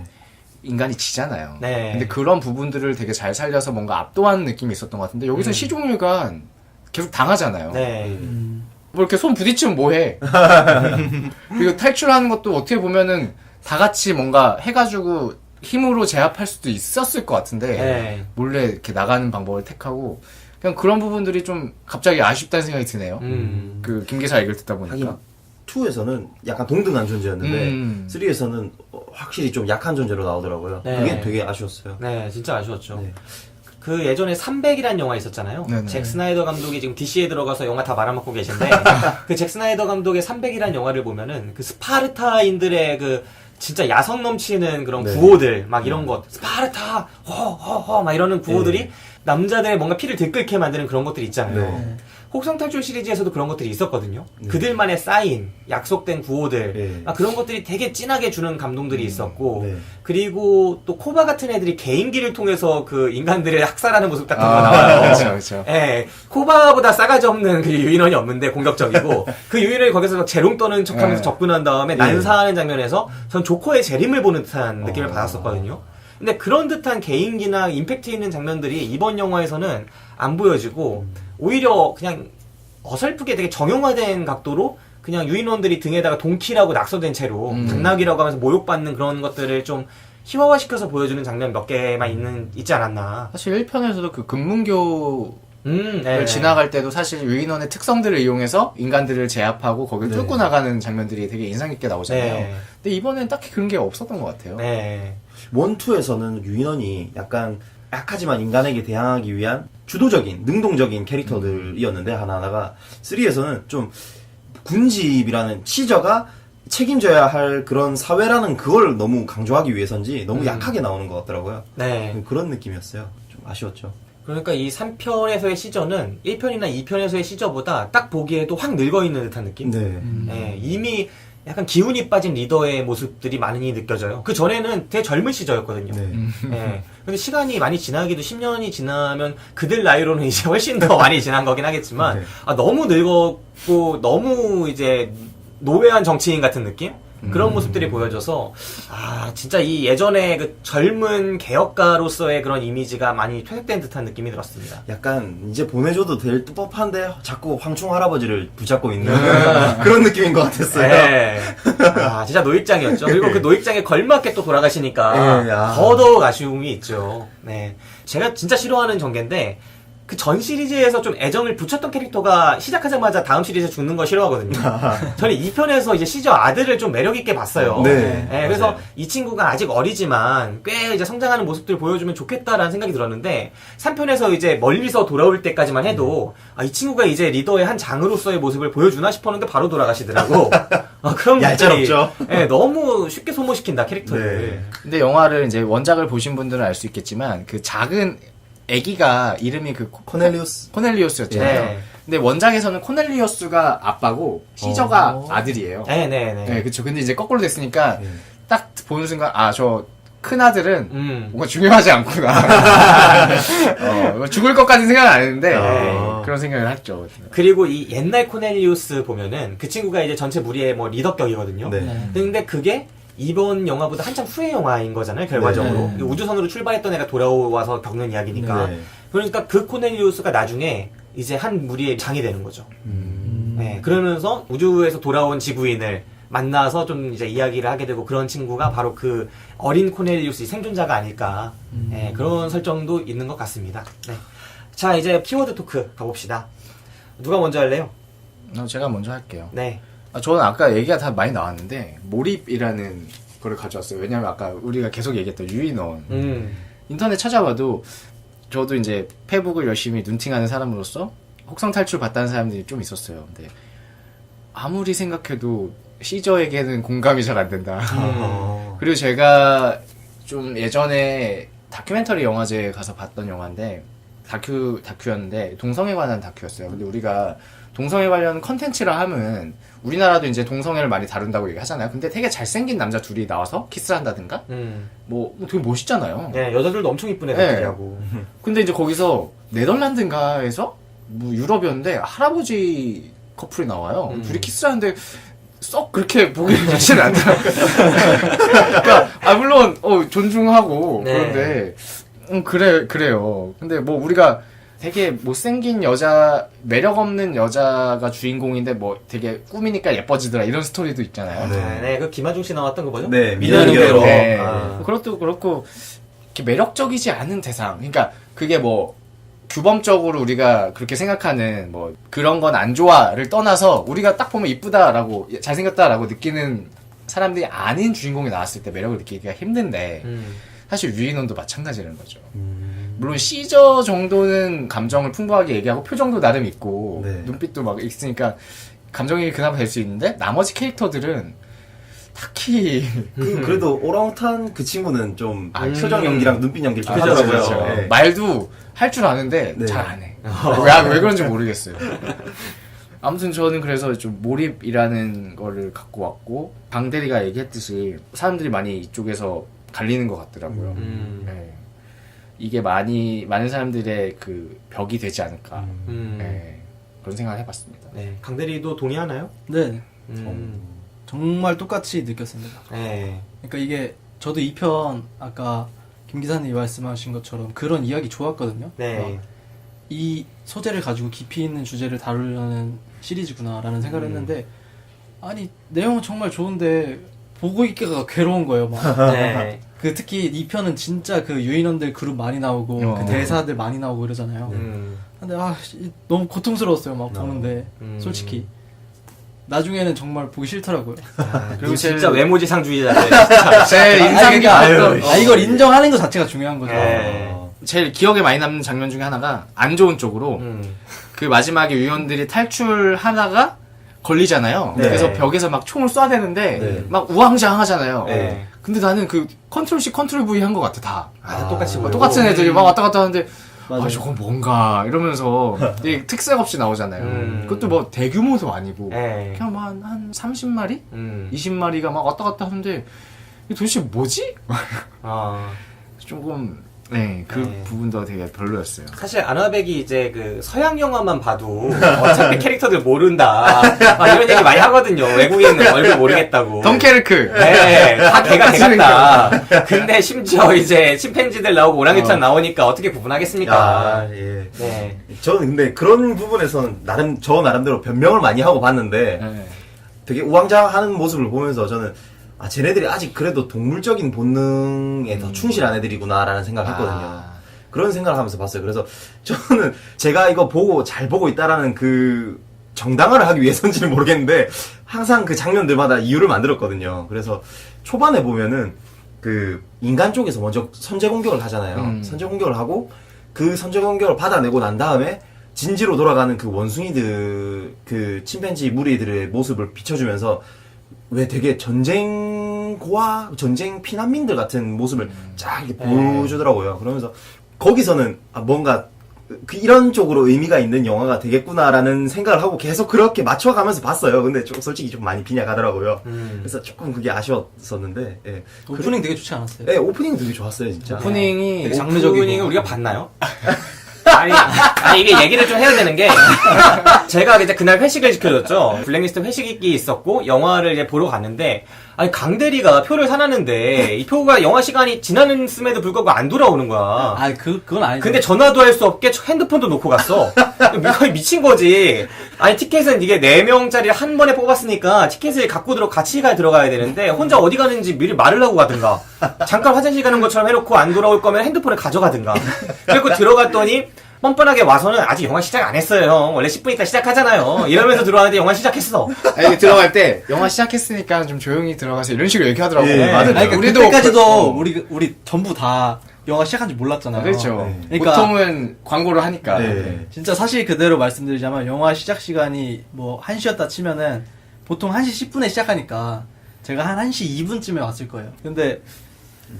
인간이 지잖아요. 네. 근데 그런 부분들을 되게 잘 살려서 뭔가 압도하는 느낌이 있었던 것 같은데 여기서 시종일관 계속 당하잖아요. 네. 뭐 이렇게 손 부딪히면 뭐해? 그리고 탈출하는 것도 어떻게 보면은 다 같이 뭔가 해가지고 힘으로 제압할 수도 있었을 것 같은데 네. 몰래 이렇게 나가는 방법을 택하고 그냥 그런 부분들이 좀 갑자기 아쉽다는 생각이 드네요. 그 김기사 얘기를 듣다 보니까. 하긴 2에서는 약간 동등한 존재였는데 3에서는 확실히 좀 약한 존재로 나오더라고요. 네. 그게 되게 아쉬웠어요. 네, 진짜 아쉬웠죠. 네. 그 예전에 300이라는 영화 있었잖아요. 네네. 잭 스나이더 감독이 지금 DC에 들어가서 영화 다 말아먹고 계신데 그 잭 스나이더 감독의 300이라는 영화를 보면은 그 스파르타인들의 그 진짜 야성 넘치는 그런 네. 구호들 막 이런 것 스파르타 허허허 막 이러는 구호들이 네. 남자들의 뭔가 피를 들끓게 만드는 그런 것들이 있잖아요. 네. 혹성 탈출 시리즈에서도 그런 것들이 있었거든요. 네. 그들만의 사인, 약속된 구호들, 네. 그런 것들이 되게 진하게 주는 감동들이 있었고, 네. 그리고 또 코바 같은 애들이 개인기를 통해서 그 인간들을 학살하는 모습 같은 거 나와요. 그렇죠, 그렇죠. 예, 코바보다 싸가지 없는 그 유인원이 없는데 공격적이고, 그 유인원이 거기서 막 재롱 떠는 척하면서 네. 접근한 다음에 난사하는 장면에서 전 조커의 재림을 보는 듯한 느낌을 받았었거든요. 근데 그런 듯한 개인기나 임팩트 있는 장면들이 이번 영화에서는 안 보여지고 오히려 그냥 어설프게 되게 정형화된 각도로 그냥 유인원들이 등에다가 동키라고 낙서된 채로 당나귀라고 하면서 모욕받는 그런 것들을 좀 희화화시켜서 보여주는 장면 몇 개만 있지 않았나. 사실 1편에서도 그 금문교를 네. 지나갈 때도 사실 유인원의 특성들을 이용해서 인간들을 제압하고 거기를 뚫고 나가는 장면들이 되게 인상 깊게 나오잖아요. 네. 근데 이번엔 딱히 그런 게 없었던 것 같아요. 네. 1, 2에서는 유인원이 약간 약하지만 인간에게 대항하기 위한 주도적인, 능동적인 캐릭터들이었는데 하나하나가 3에서는 좀 군집이라는 시저가 책임져야 할 그런 사회라는 그걸 너무 강조하기 위해서인지 너무 약하게 나오는 것 같더라고요. 네. 그런 느낌이었어요. 좀 아쉬웠죠. 그러니까 이 3편에서의 시저는 1편이나 2편에서의 시저보다 딱 보기에도 확 늙어있는 듯한 느낌? 네. 예, 이미 약간 기운이 빠진 리더의 모습들이 많이 느껴져요. 그 전에는 되게 젊은 시저였거든요. 네. 예. 근데 시간이 많이 지나기도 10년이 지나면 그들 나이로는 이제 훨씬 더 많이 지난 거긴 하겠지만, 네. 너무 늙었고, 너무 이제 노회한 정치인 같은 느낌? 그런 모습들이 보여져서, 진짜 이 예전에 그 젊은 개혁가로서의 그런 이미지가 많이 퇴색된 듯한 느낌이 들었습니다. 약간 이제 보내줘도 될 법한데 자꾸 황충 할아버지를 붙잡고 있는 그런 느낌인 것 같았어요. 네. 진짜 노익장이었죠. 그리고 그 노익장에 걸맞게 또 돌아가시니까 네, 더더욱 아쉬움이 있죠. 네. 제가 진짜 싫어하는 전개인데, 그 전 시리즈에서 좀 애정을 붙였던 캐릭터가 시작하자마자 다음 시리즈에 죽는 거 싫어하거든요. 저는 2편에서 이제 시저 아들을 좀 매력있게 봤어요. 네. 그래서 맞아요. 이 친구가 아직 어리지만 꽤 이제 성장하는 모습들을 보여주면 좋겠다라는 생각이 들었는데, 3편에서 이제 멀리서 돌아올 때까지만 해도, 이 친구가 이제 리더의 한 장으로서의 모습을 보여주나 싶었는데 바로 돌아가시더라고. 그런 얄짤없죠. 네, 너무 쉽게 소모시킨다, 캐릭터를. 네. 근데 영화를 이제 원작을 보신 분들은 알 수 있겠지만 그 작은 애기가 이름이 그 코넬리우스였잖아요. 네. 근데 원작에서는 코넬리우스가 아빠고 시저가 아들이에요. 네네네. 네, 그쵸. 근데 이제 거꾸로 됐으니까 딱 보는 순간 저 큰 아들은 뭔가 중요하지 않구나. 죽을 것까지 생각 안 했는데 그런 생각을 했죠. 그리고 이 옛날 코넬리우스 보면은 그 친구가 이제 전체 무리의 뭐 리더격이거든요. 네. 근데 그게 이번 영화보다 한참 후의 영화인 거잖아요, 결과적으로. 네. 우주선으로 출발했던 애가 돌아와서 겪는 이야기니까. 네. 그러니까 그 코넬리우스가 나중에 이제 한 무리의 장이 되는 거죠. 네, 그러면서 우주에서 돌아온 지구인을 만나서 좀 이제 이야기를 하게 되고, 그런 친구가 바로 그 어린 코넬리우스 생존자가 아닐까. 네, 그런 설정도 있는 것 같습니다. 네. 자, 이제 키워드 토크 가봅시다. 누가 먼저 할래요? 제가 먼저 할게요. 네. 저는 아까 얘기가 다 많이 나왔는데 몰입이라는 거를 가져왔어요. 왜냐면 아까 우리가 계속 얘기했던 유인원 인터넷 찾아봐도 저도 이제 페북을 열심히 눈팅하는 사람으로서 혹성 탈출 봤다는 사람들이 좀 있었어요. 근데 아무리 생각해도 시저에게는 공감이 잘 안 된다. 그리고 제가 좀 예전에 다큐멘터리 영화제에 가서 봤던 영화인데 다큐였는데 동성애에 관한 다큐였어요. 근데 우리가 동성애 관련 컨텐츠라 하면 우리나라도 이제 동성애를 많이 다룬다고 얘기하잖아요. 근데 되게 잘생긴 남자 둘이 나와서 키스를 한다든가 뭐 되게 멋있잖아요. 네, 여자들도 엄청 이쁜 애들이라고. 근데 이제 거기서 네덜란드인가에서 뭐 유럽이었는데 할아버지 커플이 나와요. 둘이 키스를 하는데 썩 그렇게 보기 좋지는 않더라고요. 그러니까 물론 존중하고 네. 그런데 그래요. 근데 뭐 우리가 되게 못생긴 여자, 매력 없는 여자가 주인공인데 뭐 되게 꾸미니까 예뻐지더라 이런 스토리도 있잖아요. 네, 그 김하중 씨 나왔던 거 뭐죠? 네, 미녀는 미녀는 괴로. 네. 그것도 그렇고 이렇게 매력적이지 않은 대상. 그러니까 그게 뭐 규범적으로 우리가 그렇게 생각하는 뭐 그런 건 안 좋아를 떠나서 우리가 딱 보면 이쁘다라고 잘생겼다라고 느끼는 사람들이 아닌 주인공이 나왔을 때 매력을 느끼기가 힘든데 사실 유인원도 마찬가지라는 거죠. 물론 시저 정도는 감정을 풍부하게 얘기하고 표정도 나름 있고 네. 눈빛도 막 있으니까 감정이 그나마 될 수 있는데 나머지 캐릭터들은 딱히 그래도 오랑우탄 그 친구는 좀 표정 연기랑 눈빛 연기를 좀 그렇죠, 하더라고요. 그렇죠. 네. 말도 할 줄 아는데 네. 잘 안 해. 왜 그런지 모르겠어요. 아무튼 저는 그래서 좀 몰입이라는 거를 갖고 왔고 강대리가 얘기했듯이 사람들이 많이 이쪽에서 갈리는 것 같더라고요. 네. 이게 많은 사람들의 그 벽이 되지 않을까. 네. 그런 생각을 해봤습니다. 네, 강대리도 동의하나요? 네. 정말 똑같이 느꼈습니다. 네. 그러니까 이게 저도 2편 아까 김 기사님이 말씀하신 것처럼 그런 이야기 좋았거든요. 네. 이 소재를 가지고 깊이 있는 주제를 다루려는 시리즈구나라는 생각을 했는데 아니 내용은 정말 좋은데 보고 있기가 괴로운 거예요. 막. 네. 그 특히 2편은 진짜 그 유인원들 그룹 많이 나오고 그 대사들 많이 나오고 이러잖아요. 근데 너무 고통스러웠어요. 막 보는데 솔직히 나중에는 정말 보기 싫더라고요. 그리고 진짜 외모지상주의자들. 진짜. 제일 인상 깊었던 이걸 인정하는 것 자체가 중요한 거죠. 네. 제일 기억에 많이 남는 장면 중에 하나가 안 좋은 쪽으로 그 마지막에 유연들이 탈출하다가 걸리잖아요. 네. 그래서 벽에서 막 총을 쏴대는데 네. 막 우왕좌왕하잖아요. 네. 근데 나는 그 컨트롤 C 컨트롤 V 한 것 같아 다. 똑같이 보여. 똑같은 애들이 막 왔다 갔다 하는데 맞아요. 아 저건 뭔가 이러면서 되게 특색 없이 나오잖아요. 그것도 뭐 대규모도 아니고 네. 그냥 뭐 한 30마리? 20마리가 막 왔다 갔다 하는데 이게 도대체 뭐지? 아. 조금 그 부분도 되게 별로였어요. 사실 아나백이 이제 그 서양 영화만 봐도 어차피 캐릭터들 모른다 막 이런 얘기 많이 하거든요. 외국인은 얼굴 모르겠다고. 덩케르크. 네, 다 걔가 걔같다. 근데 심지어 이제 침팬지들 나오고 오랑우탄 나오니까 어떻게 구분하겠습니까? 아, 예. 네. 저는 근데 그런 부분에서는 저 나름대로 변명을 많이 하고 봤는데 네. 되게 우왕좌왕하는 모습을 보면서 저는 아 쟤네들이 아직 그래도 동물적인 본능에 더 충실한 애들이구나라는 생각을 했거든요. 그런 생각을 하면서 봤어요. 그래서 저는 제가 이거 보고 잘 보고 있다라는 그 정당화를 하기 위해서인지는 모르겠는데 항상 그 장면들마다 이유를 만들었거든요. 그래서 초반에 보면은 그 인간 쪽에서 먼저 선제 공격을 하잖아요. 선제 공격을 하고 그 선제 공격을 받아내고 난 다음에 진지로 돌아가는 그 원숭이들, 그 침팬지 무리들의 모습을 비춰주면서 왜 되게 전쟁 피난민들 같은 모습을 쫙 이렇게 보여주더라고요. 그러면서 거기서는 아, 뭔가 그 이런 쪽으로 의미가 있는 영화가 되겠구나라는 생각을 하고 계속 그렇게 맞춰가면서 봤어요. 근데 좀 솔직히 좀 많이 빈약하더라고요. 그래서 조금 그게 아쉬웠었는데. 예. 오프닝 되게 좋지 않았어요? 네, 오프닝 되게 좋았어요, 진짜. 오프닝이 되게 장르적이고. 오프닝을 우리가 봤나요? 아니 이게 얘기를 좀 해야 되는 게 제가 이제 그날 회식을 지켜줬죠. 블랙리스트 회식이 있었고 영화를 이제 보러 갔는데 아니 강대리가 표를 사놨는데 이 표가 영화 시간이 지났음에도 불구하고 안 돌아오는 거야. 아, 그건 아니죠. 근데 전화도 할 수 없게 핸드폰도 놓고 갔어. 거의 미친 거지. 아니 티켓은 이게 4명짜리 한 번에 뽑았으니까 티켓을 갖고 같이 들어가야 되는데 혼자 어디 가는지 미리 말을 하고 가든가 잠깐 화장실 가는 것처럼 해놓고 안 돌아올 거면 핸드폰을 가져가든가. 그리고 들어갔더니 뻔뻔하게 와서는 아직 영화 시작 안 했어요, 형. 원래 10분 있다 시작하잖아요. 이러면서 들어왔는데 영화 시작했어. 아니, 들어갈 때 영화 시작했으니까 좀 조용히 들어가서 이런 식으로 얘기하더라고요. 예, 맞아요. 그러니까 우리도 그때까지도 우리 전부 다 영화 시작한지 몰랐잖아요. 그렇죠. 그러니까 보통은 광고를 하니까. 네. 진짜 사실 그대로 말씀드리자면 영화 시작 시간이 뭐 1시였다 치면은 보통 1시 10분에 시작하니까 제가 한 1시 2분쯤에 왔을 거예요. 근데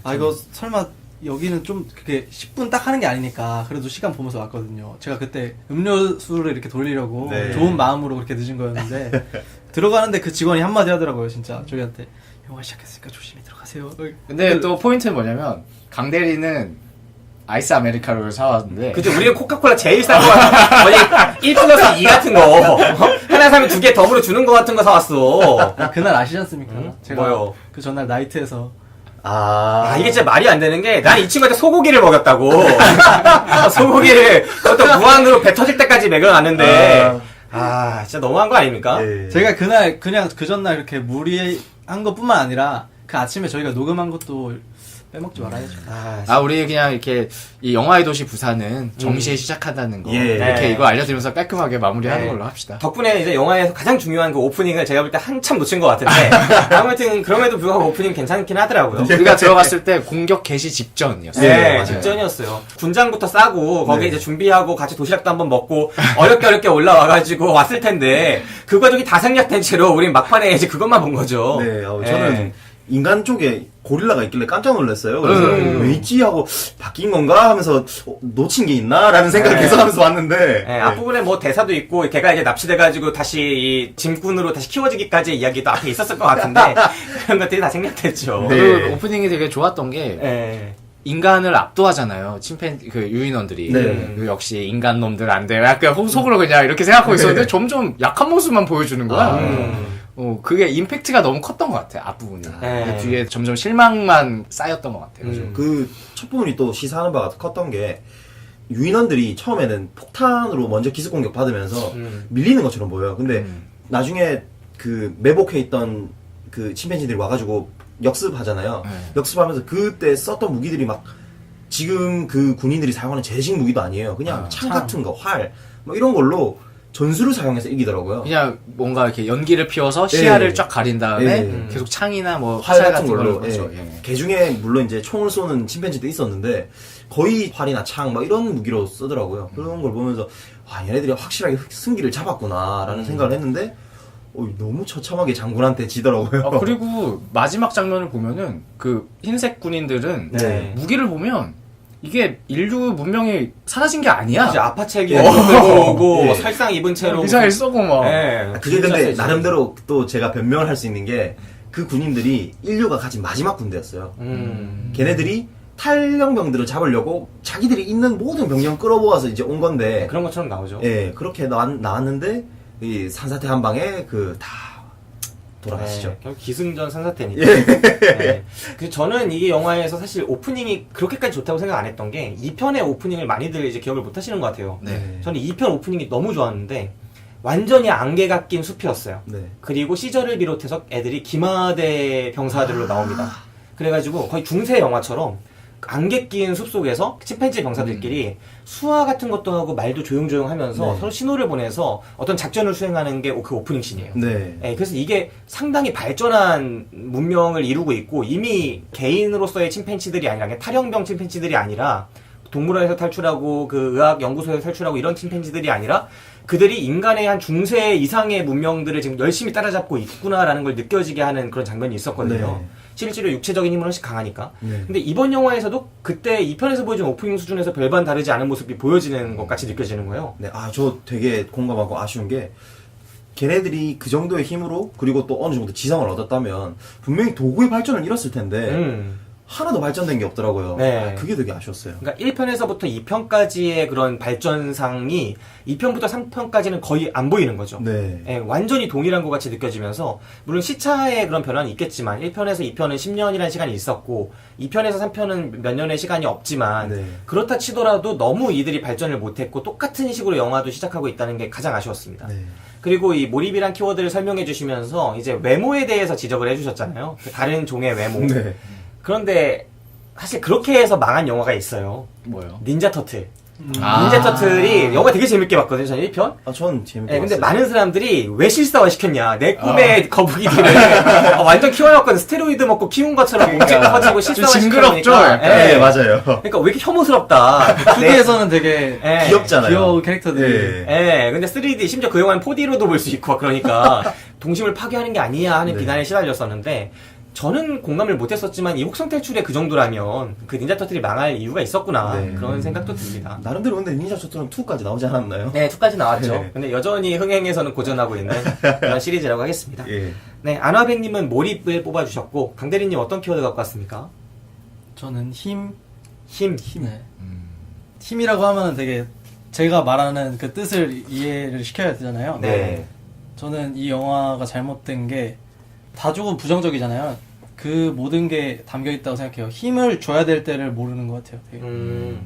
아 이거 설마 여기는 좀 그게 10분 딱 하는 게 아니니까 그래도 시간 보면서 왔거든요. 제가 그때 음료수를 이렇게 돌리려고 네. 좋은 마음으로 그렇게 늦은 거였는데 들어가는데 그 직원이 한마디 하더라고요. 진짜 저희한테 영화 시작했으니까 조심히 들어가세요. 근데 또 포인트는 뭐냐면 강대리는 아이스 아메리카노를 사왔는데 그죠? 우리는 코카콜라 제일 싼 거, 거의 1+2 같은 거. 하나 사면 2개 덤으로 주는 거 같은 거 사왔어. 그날 아시지 않습니까? 제가 뭐요? 그 전날 나이트에서 아, 이게 진짜 말이 안 되는 게, 난 이 친구한테 소고기를 먹였다고. 소고기를, 그것도 무한으로 배 터질 때까지 먹여놨는데, 진짜 너무한 거 아닙니까? 예. 제가 그날 그냥 그 전날 이렇게 무리한 것뿐만 아니라 그 아침에 저희가 녹음한 것도 빼먹지 말아야죠. 우리 그냥 이렇게 이 영화의 도시 부산은 정시에 시작한다는 거 예. 이렇게 네. 이거 알려드리면서 깔끔하게 마무리하는 네. 걸로 합시다. 덕분에 이제 영화에서 가장 중요한 그 오프닝을 제가 볼 때 한참 놓친 것 같은데, 아무튼 그럼에도 불구하고 오프닝 괜찮긴 하더라고요. 우리가 들어갔을 때 공격 개시 직전이었어요. 네, 맞아요. 직전이었어요. 군장부터 싸고 거기에 네. 이제 준비하고 같이 도시락도 한번 먹고 어렵게 올라와가지고 왔을 텐데 그 과정이 다 생략된 채로 우린 막판에 이제 그것만 본 거죠. 네, 저는 인간 쪽에 고릴라가 있길래 깜짝 놀랐어요. 그래서 왜 있지 하고 바뀐 건가 하면서 놓친 게 있나? 라는 생각을 네. 계속 하면서 봤는데 네, 앞부분에 뭐 대사도 있고 걔가 이제 납치돼가지고 다시 이 짐꾼으로 다시 키워지기까지 이야기도 앞에 있었을 것 같은데 그런 것들이 다 생략됐죠. 네. 그리고 오프닝이 되게 좋았던 게 네. 인간을 압도하잖아요. 그 유인원들이. 네. 그 역시 인간 놈들 안 돼요. 약간 속으로 그냥 이렇게 생각하고 있었는데 점점 약한 모습만 보여주는 거야. 그게 임팩트가 너무 컸던 것 같아요. 앞부분이. 네. 그 뒤에 점점 실망만 쌓였던 것 같아요. 그 첫 부분이 또 시사하는 바가 컸던 게 유인원들이 처음에는 폭탄으로 먼저 기습 공격 받으면서 밀리는 것처럼 보여요. 근데 나중에 그 매복해 있던 그 침팬지들이 와가지고 역습하잖아요. 네. 역습하면서 그때 썼던 무기들이 막 지금 그 군인들이 사용하는 제식 무기도 아니에요. 그냥 창 같은 거, 활, 뭐 이런 걸로 전술을 사용해서 이기더라고요. 그냥 뭔가 이렇게 연기를 피워서 시야를 네. 쫙 가린 다음에 네. 계속 창이나 뭐 활 화살 같은 같은 걸로. 걸로. 그렇죠. 예. 예. 개 중에 물론 이제 총을 쏘는 침팬지도 있었는데 거의 활이나 창 막 이런 무기로 쓰더라고요. 그런 걸 보면서 얘네들이 확실하게 승기를 잡았구나라는 생각을 했는데 너무 처참하게 장군한테 지더라고요. 그리고 마지막 장면을 보면은 그 흰색 군인들은 네. 무기를 보면 이게 인류 문명이 사라진 게 아니야. 이제 아파트 헬기 들고 오고 예. 살상 입은 채로 미사일 쏘고 막. 예. 그게 진짜 근데 세지. 나름대로 또 제가 변명을 할 수 있는 게 그 군인들이 인류가 가진 마지막 군대였어요. 걔네들이 탈영병들을 잡으려고 자기들이 있는 모든 병력 끌어모아서 이제 온 건데 그런 것처럼 나오죠. 예, 그렇게 나왔는데 이 산사태 한 방에 그 다 돌아가시죠. 네, 결국 기승전 산사태니까. 예. 네. 그래서 저는 이게 영화에서 사실 오프닝이 그렇게까지 좋다고 생각 안 했던 게 2편의 오프닝을 많이들 이제 기억을 못 하시는 것 같아요. 네. 저는 2편 오프닝이 너무 좋았는데 완전히 안개가 낀 숲이었어요. 네. 그리고 시절을 비롯해서 애들이 기마대 병사들로 나옵니다. 그래가지고 거의 중세 영화처럼 안개 낀 숲속에서 침팬지 병사들끼리 수화 같은 것도 하고 말도 조용조용 하면서 네. 서로 신호를 보내서 어떤 작전을 수행하는 게 그 오프닝 씬이에요. 네. 예, 그래서 이게 상당히 발전한 문명을 이루고 있고 이미 개인으로서의 침팬지들이 아니라 그냥 탈영병 침팬지들이 아니라 동물원에서 탈출하고 그 의학 연구소에서 탈출하고 이런 침팬지들이 아니라 그들이 인간의 한 중세 이상의 문명들을 지금 열심히 따라잡고 있구나라는 걸 느껴지게 하는 그런 장면이 있었거든요. 네. 실제로 육체적인 힘은 훨씬 강하니까. 네. 근데 이번 영화에서도 그때 2편에서 보여준 오프닝 수준에서 별반 다르지 않은 모습이 보여지는 것 같이 느껴지는 거예요. 네, 저 되게 공감하고 아쉬운 게 걔네들이 그 정도의 힘으로 그리고 또 어느 정도 지성을 얻었다면 분명히 도구의 발전을 잃었을 텐데 하나도 발전된 게 없더라고요. 네. 그게 되게 아쉬웠어요. 그러니까 1편에서부터 2편까지의 그런 발전상이 2편부터 3편까지는 거의 안 보이는 거죠. 네. 예, 완전히 동일한 것 같이 느껴지면서 물론 시차의 그런 변화는 있겠지만 1편에서 2편은 10년이라는 시간이 있었고 2편에서 3편은 몇 년의 시간이 없지만 네. 그렇다 치더라도 너무 이들이 발전을 못했고 똑같은 식으로 영화도 시작하고 있다는 게 가장 아쉬웠습니다. 네. 그리고 이 몰입이란 키워드를 설명해 주시면서 이제 외모에 대해서 지적을 해주셨잖아요. 그 다른 종의 외모. 네. 그런데 사실 그렇게 해서 망한 영화가 있어요. 뭐요? 닌자 터틀. 닌자 터틀이 영화 되게 재밌게 봤거든요. 저는 1편. 전 재밌게 네, 근데 봤어요. 많은 사람들이 왜 실사화 시켰냐. 내 꿈의 거북이들을 완전 키워놨거든. 스테로이드 먹고 키운 것처럼 몸집 커지고 실사화 징그럽죠, 시켜놓으니까. 약간. 네, 맞아요. 그러니까 왜 이렇게 혐오스럽다. 2D에서는 되게 네. 귀엽잖아요. 귀여운 캐릭터들이 네. 근데 3D, 심지어 그 영화는 4D로도 볼 수 있고, 그러니까, 동심을 파괴하는 게 아니야 하는 네. 비난에 시달렸었는데, 저는 공감을 못했었지만, 이 혹성 탈출에 그 정도라면, 그 닌자 터틀이 망할 이유가 있었구나. 네. 그런 생각도 듭니다. 나름대로 근데 닌자 터틀은 2까지 나오지 않았나요? 네, 2까지 나왔죠. 네. 근데 여전히 흥행에서는 고전하고 있는 그런 시리즈라고 하겠습니다. 예. 네, 안화백님은 몰입을 뽑아주셨고, 강대리님 어떤 키워드 갖고 왔습니까? 저는 힘. 힘. 네. 힘이라고 하면은 되게 제가 말하는 그 뜻을 이해를 시켜야 되잖아요. 네. 저는 이 영화가 잘못된 게 다 조금 부정적이잖아요. 그 모든 게 담겨 있다고 생각해요. 힘을 줘야 될 때를 모르는 것 같아요.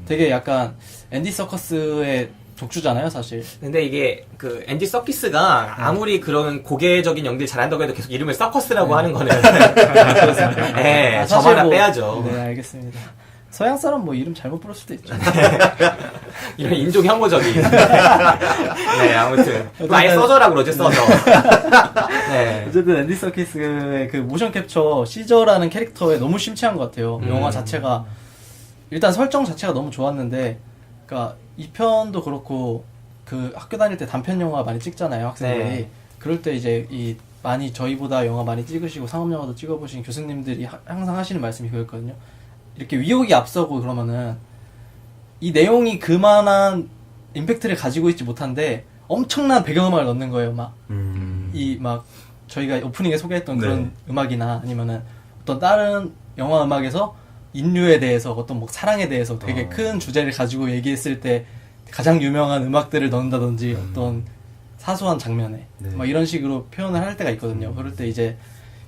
되게 약간 앤디 서커스의 족주잖아요, 사실. 근데 이게 그 앤디 서키스가 아무리 그런 고개적인 연기를 잘한다고 해도 계속 이름을 서커스라고 하는 거는 네, 아, 점 사실 하나 뭐- 빼야죠. 네, 알겠습니다. 서양 사람 뭐 이름 잘못 부를 수도 있죠. 이런 인종 혐오적인. 네, 아무튼 아예 써줘라 그러지 써줘. 네. 어쨌든 앤디 서키스의 그 모션 캡처 시저라는 캐릭터에 너무 심취한 것 같아요. 영화 자체가 일단 설정 자체가 너무 좋았는데, 그러니까 2편도 그렇고 그 학교 다닐 때 단편 영화 많이 찍잖아요, 학생들이. 네. 그럴 때 이제 이 많이 저희보다 영화 많이 찍으시고 상업 영화도 찍어보신 교수님들이 항상 하시는 말씀이 그거였거든요. 이렇게 위력이 앞서고 그러면은 이 내용이 그만한 임팩트를 가지고 있지 못한데 엄청난 배경음악을 넣는 거예요. 막 이 막 저희가 오프닝에 소개했던 네. 그런 음악이나 아니면은 어떤 다른 영화 음악에서 인류에 대해서 어떤 뭐 사랑에 대해서 되게 큰 주제를 가지고 얘기했을 때 가장 유명한 음악들을 넣는다든지 어떤 사소한 장면에 네. 막 이런 식으로 표현을 할 때가 있거든요. 그럴 때 이제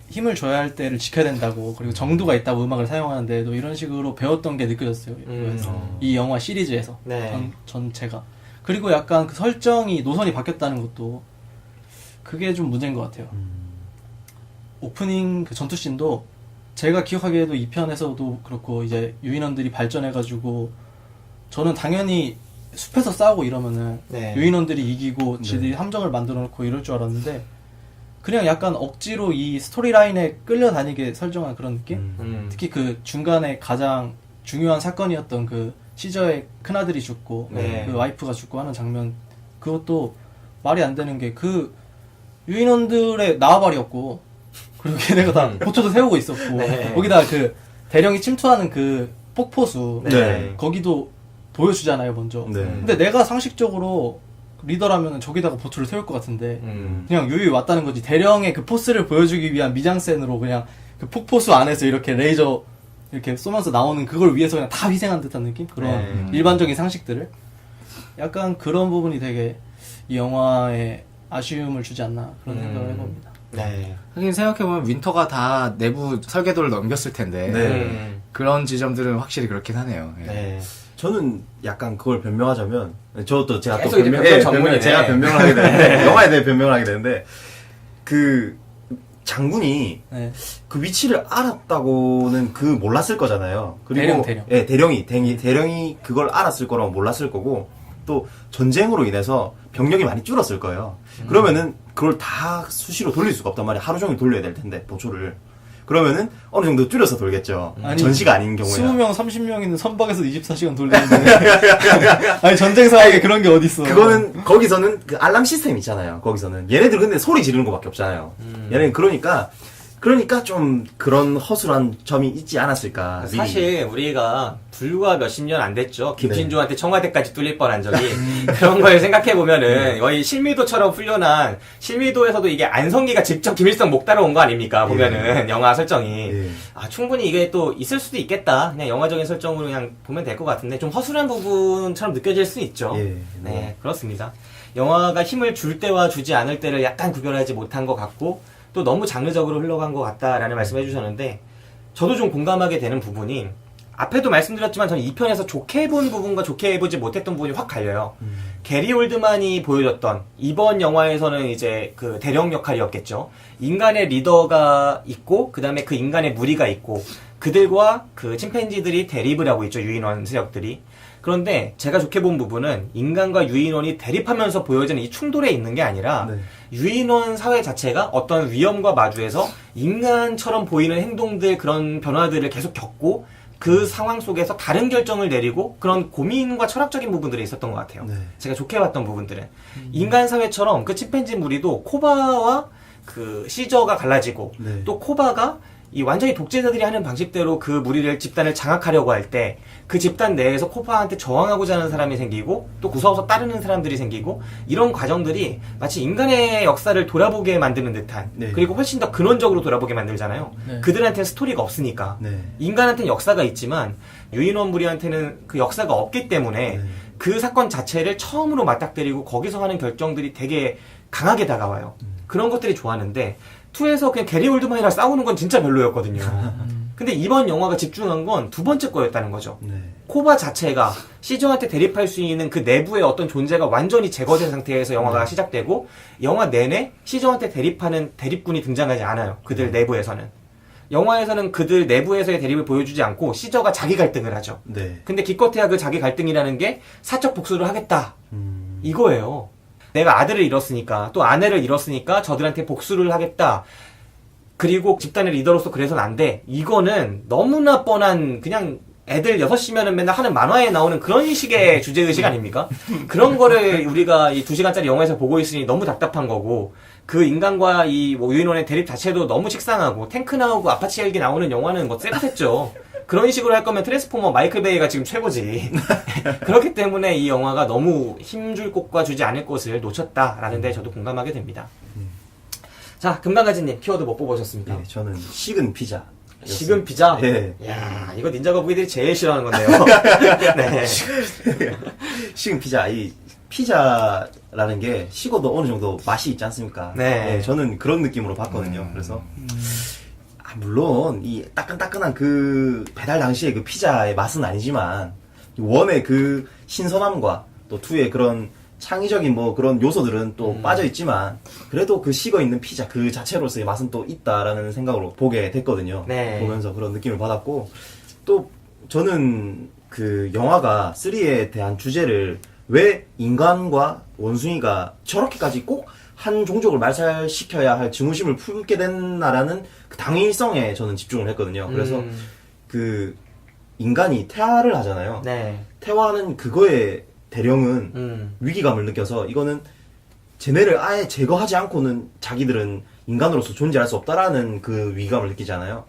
힘을 줘야 할 때를 지켜야 된다고, 그리고 정도가 있다고 음악을 사용하는데도 이런 식으로 배웠던 게 느껴졌어요. 이 영화 시리즈에서 네. 전체가. 그리고 약간 그 설정이 노선이 바뀌었다는 것도 그게 좀 문제인 것 같아요. 오프닝 그 전투씬도 제가 기억하기에도 2편에서도 그렇고 이제 유인원들이 발전해가지고 저는 당연히 숲에서 싸우고 이러면은 네. 유인원들이 이기고 지들이 함정을 만들어 놓고 이럴 줄 알았는데 그냥 약간 억지로 이 스토리라인에 끌려다니게 설정한 그런 느낌? 특히 그 중간에 가장 중요한 사건이었던 그 시저의 큰아들이 죽고 네. 그 와이프가 죽고 하는 장면, 그것도 말이 안 되는 게 그 유인원들의 나와바리였고 그리고 걔네가 다 보초도 세우고 있었고 네. 거기다 그 대령이 침투하는 그 폭포수 네. 거기도 보여주잖아요 먼저. 네. 근데 내가 상식적으로 리더라면 저기다가 보초를 세울 것 같은데 그냥 유유히 왔다는 거지. 대령의 그 포스를 보여주기 위한 미장센으로 그냥 그 폭포수 안에서 이렇게 레이저 이렇게 쏘면서 나오는 그걸 위해서 그냥 다 희생한 듯한 느낌? 그런 일반적인 상식들을 약간 그런 부분이 되게 이 영화에 아쉬움을 주지 않나 그런 생각을 해봅니다. 네. 하긴 생각해보면 윈터가 다 내부 설계도를 넘겼을 텐데 네. 그런 지점들은 확실히 그렇긴 하네요. 예. 네. 저는 약간 그걸 변명하자면 저도 제가 또 계속 이제 변명 전문이네. 제가 변명을 하게 되는데 영화에 대해 변명을 하게 되는데 그 장군이 네. 그 위치를 알았다고는 그 몰랐을 거잖아요. 그리고 대령. 예, 대령이 그걸 알았을 거라고 몰랐을 거고 또 전쟁으로 인해서 병력이 많이 줄었을 거예요. 그러면은 그걸 다 수시로 돌릴 수가 없단 말이에요. 하루 종일 돌려야 될 텐데 보초를. 그러면은 어느 정도 줄여서 돌겠죠. 아니, 전시가 아닌 경우에. 20명, 30명 있는 선박에서 24시간 돌리는데 아니 전쟁 상황에 그런 게 어딨어. 그거는 거기서는 그 알람 시스템 있잖아요. 거기서는 얘네들 근데 소리 지르는 거밖에 없잖아요. 얘네는 그러니까 좀 그런 허술한 점이 있지 않았을까. 미리. 사실 우리가 불과 몇십 년 안 됐죠. 김신조한테 청와대까지 뚫릴 뻔한 적이 그런 걸 생각해 보면은 거의 실미도처럼 훈련한 실미도에서도 이게 안성기가 직접 김일성 목 따러 온 거 아닙니까? 보면은 영화 설정이 충분히 이게 또 있을 수도 있겠다. 그냥 영화적인 설정으로 그냥 보면 될 것 같은데 좀 허술한 부분처럼 느껴질 수 있죠. 네, 그렇습니다. 영화가 힘을 줄 때와 주지 않을 때를 약간 구별하지 못한 것 같고 또 너무 장르적으로 흘러간 것 같다라는 말씀을 해주셨는데 저도 좀 공감하게 되는 부분이 앞에도 말씀드렸지만 저는 2편에서 좋게 본 부분과 좋게 보지 못했던 부분이 확 갈려요. 게리 올드만이 보여줬던 이번 영화에서는 이제 그 대령 역할이었겠죠. 인간의 리더가 있고 그 다음에 그 인간의 무리가 있고 그들과 그 침팬지들이 대립을 하고 있죠. 유인원 세력들이. 그런데 제가 좋게 본 부분은 인간과 유인원이 대립하면서 보여지는 이 충돌에 있는 게 아니라 유인원 사회 자체가 어떤 위험과 마주해서 인간처럼 보이는 행동들 그런 변화들을 계속 겪고 그 상황 속에서 다른 결정을 내리고 그런 고민과 철학적인 부분들이 있었던 것 같아요. 제가 좋게 봤던 부분들은 인간 사회처럼 그 침팬지 무리도 코바와 그 시저가 갈라지고 또 코바가 이 완전히 독재자들이 하는 방식대로 그 무리를 집단을 장악하려고 할 때 그 집단 내에서 코바한테 저항하고자 하는 사람이 생기고 또 구서워서 따르는 사람들이 생기고 이런 과정들이 마치 인간의 역사를 돌아보게 만드는 듯한 그리고 훨씬 더 근원적으로 돌아보게 만들잖아요. 그들한테는 스토리가 없으니까 인간한테는 역사가 있지만 유인원 무리한테는 그 역사가 없기 때문에 그 사건 자체를 처음으로 맞닥뜨리고 거기서 하는 결정들이 되게 강하게 다가와요. 그런 것들이 좋았는데 2에서 그냥 게리 올드만이랑 싸우는 건 진짜 별로였거든요. 근데 이번 영화가 집중한 건 두 번째 거였다는 거죠. 코바 자체가 시저한테 대립할 수 있는 그 내부의 어떤 존재가 완전히 제거된 상태에서 영화가 시작되고 영화 내내 시저한테 대립하는 대립군이 등장하지 않아요. 그들 내부에서는. 영화에서는 그들 내부에서의 대립을 보여주지 않고 시저가 자기 갈등을 하죠. 근데 기껏해야 그 자기 갈등이라는 게 사적 복수를 하겠다. 이거예요. 내가 아들을 잃었으니까 또 아내를 잃었으니까 저들한테 복수를 하겠다. 그리고 집단의 리더로서 그래서는 안 돼. 이거는 너무나 뻔한 그냥 애들 6시면은 맨날 하는 만화에 나오는 그런 식의 주제의식 아닙니까? 그런 거를 우리가 이 2시간짜리 영화에서 보고 있으니 너무 답답한 거고 그 인간과 이 뭐 유인원의 대립 자체도 너무 식상하고 탱크 나오고 아파치 헬기 나오는 영화는 뭐 쎄같았죠. 그런 식으로 할 거면 트랜스포머 마이클 베이가 지금 최고지. 그렇기 때문에 이 영화가 너무 힘줄 곳과 주지 않을 곳을 놓쳤다라는 데 저도 공감하게 됩니다. 자, 금강가지님 키워드 뭐 뽑으셨습니까? 저는 식은 피자. 식은 피자? 예. 이야, 이거 닌자 거북이들이 제일 싫어하는 건데요. 네. 식은 피자. 이 피자라는 게 식어도 어느 정도 맛이 있지 않습니까? 네. 저는 그런 느낌으로 봤거든요. 그래서 물론 이 따끈따끈한 그 배달 당시의 그 피자의 맛은 아니지만 원의 그 신선함과 또 2의 그런 창의적인 뭐 그런 요소들은 또 빠져 있지만 그래도 그 식어 있는 피자 그 자체로서의 맛은 또 있다라는 생각으로 보게 됐거든요. 보면서 그런 느낌을 받았고 또 저는 그 영화가 3에 대한 주제를 왜 인간과 원숭이가 저렇게까지 꼭 한 종족을 말살시켜야 할 증오심을 품게 됐나라는 그 당위성에 저는 집중을 했거든요. 그래서 그 인간이 태화를 하잖아요. 태화하는 그거에 대령은 위기감을 느껴서 이거는 쟤네를 아예 제거하지 않고는 자기들은 인간으로서 존재할 수 없다라는 그 위기감을 느끼잖아요.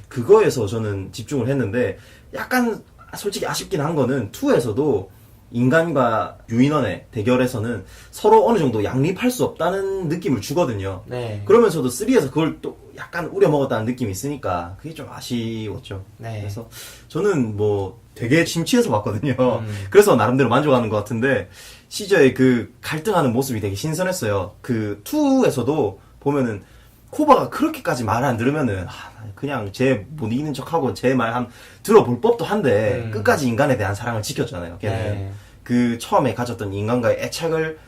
그거에서 저는 집중을 했는데 약간 솔직히 아쉽긴 한 거는 2에서도 인간과 유인원의 대결에서는 서로 어느 정도 양립할 수 없다는 느낌을 주거든요. 네. 그러면서도 3에서 그걸 또 약간 우려먹었다는 느낌이 있으니까 그게 좀 아쉬웠죠. 네. 그래서 저는 뭐 되게 심취해서 봤거든요. 그래서 나름대로 만족하는 것 같은데 시저의 그 갈등하는 모습이 되게 신선했어요. 그 2에서도 보면은 코바가 그렇게까지 말 안 들으면은 그냥 쟤 못 이기는 척하고 쟤 말 한 들어볼 법도 한데 끝까지 인간에 대한 사랑을 지켰잖아요. 걔는 네. 그 처음에 가졌던 인간과의 애착을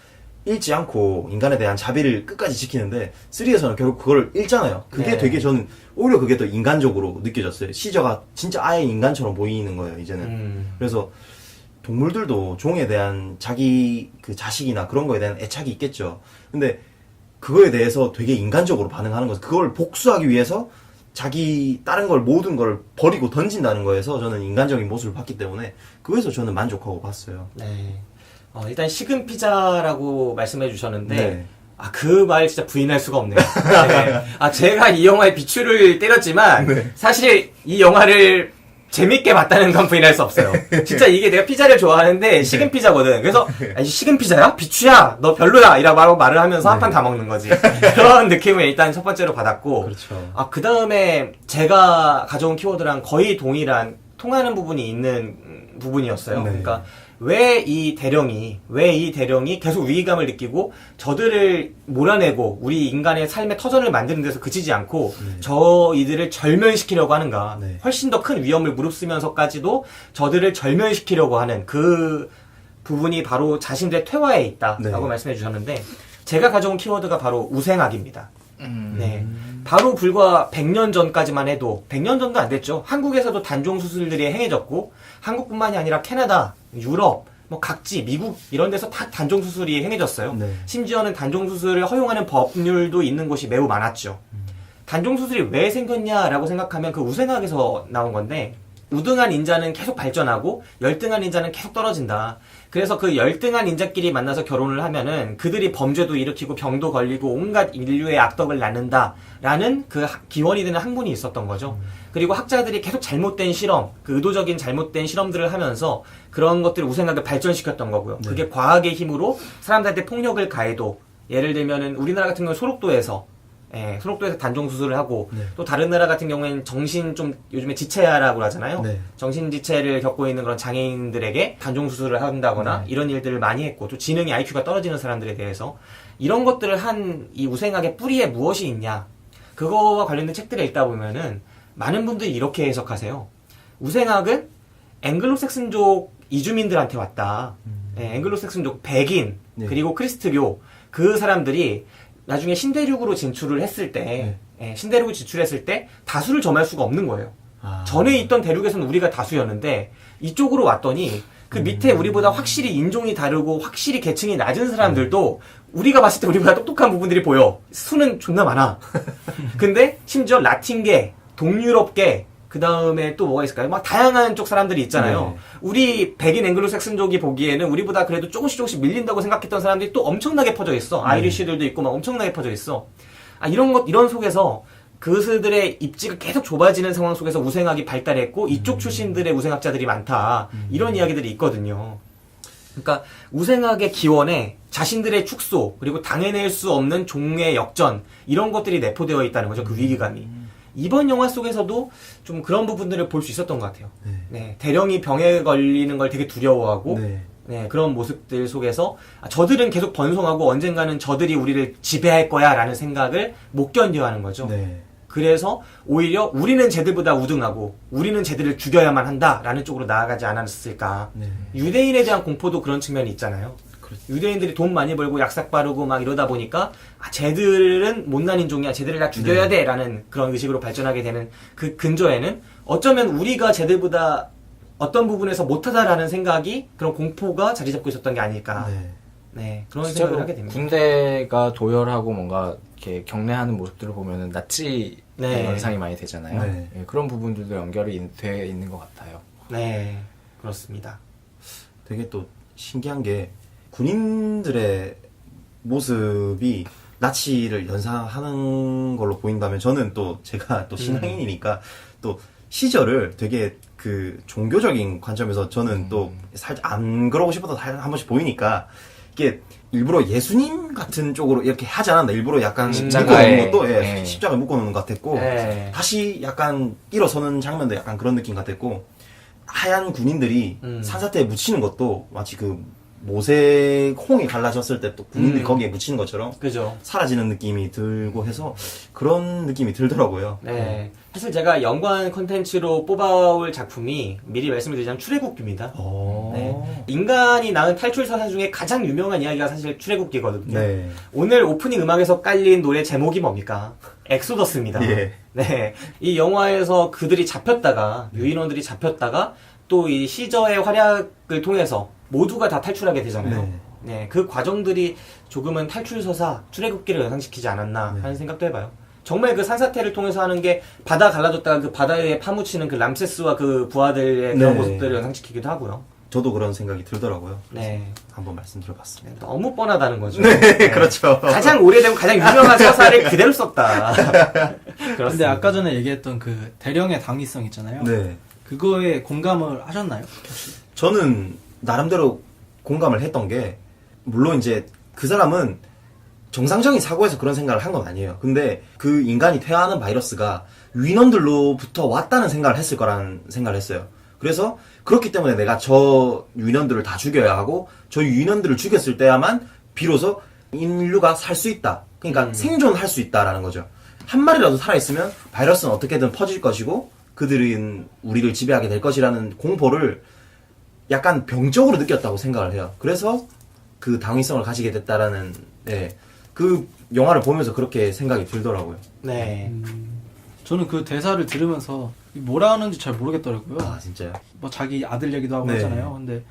잃지 않고 인간에 대한 자비를 끝까지 지키는데 3에서는 결국 그걸 잃잖아요. 그게 네. 되게 저는 오히려 그게 더 인간적으로 느껴졌어요. 시저가 진짜 아예 인간처럼 보이는 거예요. 이제는. 그래서 동물들도 종에 대한 자기 그 자식이나 그런 거에 대한 애착이 있겠죠. 근데 그거에 대해서 되게 인간적으로 반응하는 거죠. 그걸 복수하기 위해서 자기 다른 걸 모든 걸 버리고 던진다는 거에서 저는 인간적인 모습을 봤기 때문에 그거에서 저는 만족하고 봤어요. 네. 일단 식은 피자라고 말씀해 주셨는데 네. 그 말 진짜 부인할 수가 없네요. 네. 제가 이 영화에 비추를 때렸지만 사실 이 영화를 재밌게 봤다는 건 부인할 수 없어요. 진짜 이게 내가 피자를 좋아하는데 식은 피자거든. 그래서 식은 피자야? 비추야? 너 별로야? 이라고 말을 하면서 한 판 다 먹는 거지. 그런 느낌을 일단 첫 번째로 받았고 그렇죠. 그 다음에 제가 가져온 키워드랑 거의 동일한 통하는 부분이 있는 부분이었어요. 네. 그러니까 왜 이 대령이 계속 위기감을 느끼고 저들을 몰아내고 우리 인간의 삶의 터전을 만드는 데서 그치지 않고 저희들을 절멸시키려고 하는가. 네. 훨씬 더 큰 위험을 무릅쓰면서까지도 저들을 절멸시키려고 하는 그 부분이 바로 자신들의 퇴화에 있다라고 네. 말씀해 주셨는데 제가 가져온 키워드가 바로 우생학입니다. 네. 바로 불과 100년 전까지만 해도 100년 전도 안 됐죠. 한국에서도 단종 수술들이 행해졌고 한국뿐만이 아니라 캐나다, 유럽, 뭐 각지, 미국 이런 데서 다 단종 수술이 행해졌어요. 네. 심지어는 단종 수술을 허용하는 법률도 있는 곳이 매우 많았죠. 단종 수술이 왜 생겼냐라고 생각하면 그 우생학에서 나온 건데 우등한 인자는 계속 발전하고 열등한 인자는 계속 떨어진다. 그래서 그 열등한 인자끼리 만나서 결혼을 하면은 그들이 범죄도 일으키고 병도 걸리고 온갖 인류의 악덕을 낳는다라는 그 기원이 되는 학문이 있었던 거죠. 그리고 학자들이 계속 잘못된 실험, 그 의도적인 잘못된 실험들을 하면서 그런 것들을 우생학을 발전시켰던 거고요. 그게 과학의 힘으로 사람들한테 폭력을 가해도 예를 들면은 우리나라 같은 경우는 소록도에서 단종 수술을 하고 또 다른 나라 같은 경우에는 정신 좀 요즘에 지체라고 하잖아요. 네. 정신 지체를 겪고 있는 그런 장애인들에게 단종 수술을 한다거나 이런 일들을 많이 했고 또 지능이 IQ가 떨어지는 사람들에 대해서 이런 것들을 한 이 우생학의 뿌리에 무엇이 있냐 그거와 관련된 책들을 읽다 보면은 많은 분들이 이렇게 해석하세요. 우생학은 앵글로색슨족 이주민들한테 왔다. 앵글로색슨족 백인 그리고 크리스트교 그 사람들이 나중에 신대륙으로 진출을 했을 때, 신대륙을 진출했을 때 다수를 점할 수가 없는 거예요. 전에 있던 대륙에서는 우리가 다수였는데 이쪽으로 왔더니 그 밑에 우리보다 확실히 인종이 다르고 확실히 계층이 낮은 사람들도 우리가 봤을 때 우리보다 똑똑한 부분들이 보여. 수는 존나 많아. 근데 심지어 라틴계, 동유럽계, 그 다음에 또 뭐가 있을까요? 막 다양한 쪽 사람들이 있잖아요. 우리 백인 앵글로색슨족이 보기에는 우리보다 그래도 조금씩 밀린다고 생각했던 사람들이 또 엄청나게 퍼져 있어. 아이리쉬들도 있고 막 엄청나게 퍼져 있어. 이런 속에서 그들의 입지가 계속 좁아지는 상황 속에서 우생학이 발달했고 이쪽 출신들의 우생학자들이 많다. 이런 이야기들이 있거든요. 그러니까 우생학의 기원에 자신들의 축소 그리고 당해낼 수 없는 종의 역전 이런 것들이 내포되어 있다는 거죠. 그 위기감이. 이번 영화 속에서도 좀 그런 부분들을 볼 수 있었던 것 같아요. 네, 대령이 병에 걸리는 걸 되게 두려워하고 그런 모습들 속에서 저들은 계속 번성하고 언젠가는 저들이 우리를 지배할 거야 라는 생각을 못 견뎌하는 거죠. 그래서 오히려 우리는 쟤들보다 우등하고 우리는 쟤들을 죽여야만 한다라는 쪽으로 나아가지 않았을까. 유대인에 대한 공포도 그런 측면이 있잖아요. 유대인들이 돈 많이 벌고 약삭 바르고 막 이러다 보니까 쟤들은 못난 인종이야. 쟤들을 다 죽여야 돼. 라는 그런 의식으로 발전하게 되는 그 근저에는 어쩌면 우리가 쟤들보다 어떤 부분에서 못하다라는 생각이 그런 공포가 자리 잡고 있었던 게 아닐까. 그런 생각을 하게 됩니다. 군대가 도열하고 뭔가 이렇게 경례하는 모습들을 보면은 나치 연상이 많이 되잖아요. 그런 부분들도 연결이 돼 있는 것 같아요. 네, 그렇습니다. 되게 또 신기한 게 군인들의 모습이 나치를 연상하는 걸로 보인다면 저는 또 제가 또 신앙인이니까 또 시절을 되게 그 종교적인 관점에서 저는 또 살짝 안 그러고 싶어도 한 번씩 보이니까 이게 일부러 예수님 같은 쪽으로 이렇게 하지 않았나. 일부러 약간 묶어놓는 것도 십자가에 묶어놓는 것 같았고 다시 약간 일어서는 장면도 약간 그런 느낌 같았고 하얀 군인들이 산사태에 묻히는 것도 마치 그 모세 홍이 갈라졌을 때 또 군인들이 거기에 묻히는 것처럼 그죠. 사라지는 느낌이 들고 해서 그런 느낌이 들더라고요. 네. 사실 제가 연관 컨텐츠로 뽑아올 작품이 미리 말씀드리자면 출애굽기입니다. 네. 인간이 낳은 탈출 서사 중에 가장 유명한 이야기가 사실 출애굽기거든요. 네. 오늘 오프닝 음악에서 깔린 노래 제목이 뭡니까? 엑소더스입니다. 예. 네. 이 영화에서 그들이 잡혔다가, 유인원들이 잡혔다가, 또 이 시저의 활약을 통해서 모두가 다 탈출하게 되잖아요. 네. 네. 그 과정들이 조금은 탈출서사, 출애굽기를 연상시키지 않았나 하는 생각도 해봐요. 정말 그 산사태를 통해서 하는 게 바다 갈라졌다가 그 바다에 파묻히는 그 람세스와 그 부하들의 그런 모습들을 연상시키기도 하고요. 저도 그런 생각이 들더라고요. 네. 한번 말씀드려봤습니다. 너무 뻔하다는 거죠. 네, 그렇죠. 가장 오래되고 가장 유명한 서사를 그대로 썼다. 근데 그렇습니다. 아까 전에 얘기했던 그 대령의 당위성 있잖아요. 네. 그거에 공감을 하셨나요? 혹시? 저는 나름대로 공감을 했던 게 물론 이제 그 사람은 정상적인 사고에서 그런 생각을 한 건 아니에요. 근데 그 인간이 퇴화하는 바이러스가 유인원들로부터 왔다는 생각을 했을 거라는 생각을 했어요. 그래서 그렇기 때문에 내가 저 유인원들을 다 죽여야 하고 저 유인원들을 죽였을 때야만 비로소 인류가 살 수 있다. 그러니까 생존할 수 있다라는 거죠. 한 마리라도 살아있으면 바이러스는 어떻게든 퍼질 것이고 그들은 우리를 지배하게 될 것이라는 공포를 약간 병적으로 느꼈다고 생각을 해요. 그래서 그 당위성을 가지게 됐다라는 그 영화를 보면서 그렇게 생각이 들더라고요. 네. 저는 그 대사를 들으면서 뭐라 하는지 잘 모르겠더라고요. 아 진짜요? 뭐 자기 아들 얘기도 하고 네. 하잖아요. 근데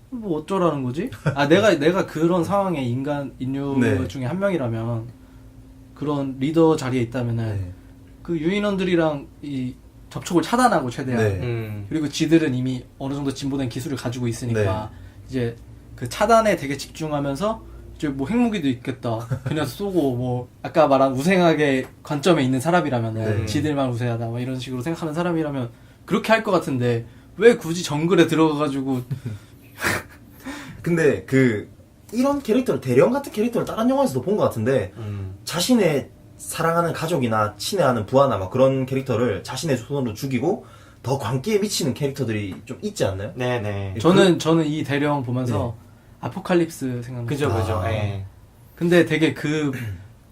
뭐 어쩌라는 거지? 아 내가 그런 상황에 인류 네. 중에 한 명이라면 그런 리더 자리에 있다면은 그 유인원들이랑 이 접촉을 차단하고 최대한 네. 그리고 지들은 이미 어느 정도 진보된 기술을 가지고 있으니까 이제 그 차단에 되게 집중하면서 이제 뭐 핵무기도 있겠다 그냥 쏘고 뭐 아까 말한 우생학의 관점에 있는 사람이라면은 지들만 우세하다 뭐 이런 식으로 생각하는 사람이라면 그렇게 할 것 같은데 왜 굳이 정글에 들어가가지고 근데 이런 캐릭터를 대령 같은 캐릭터를 다른 영화에서도 본 것 같은데 자신의 사랑하는 가족이나 친애하는 부하나 막 그런 캐릭터를 자신의 손으로 죽이고 더 광기에 미치는 캐릭터들이 좀 있지 않나요? 네네. 저는 이 대령 보면서 아포칼립스 생각나요. 그죠. 예. 근데 되게 그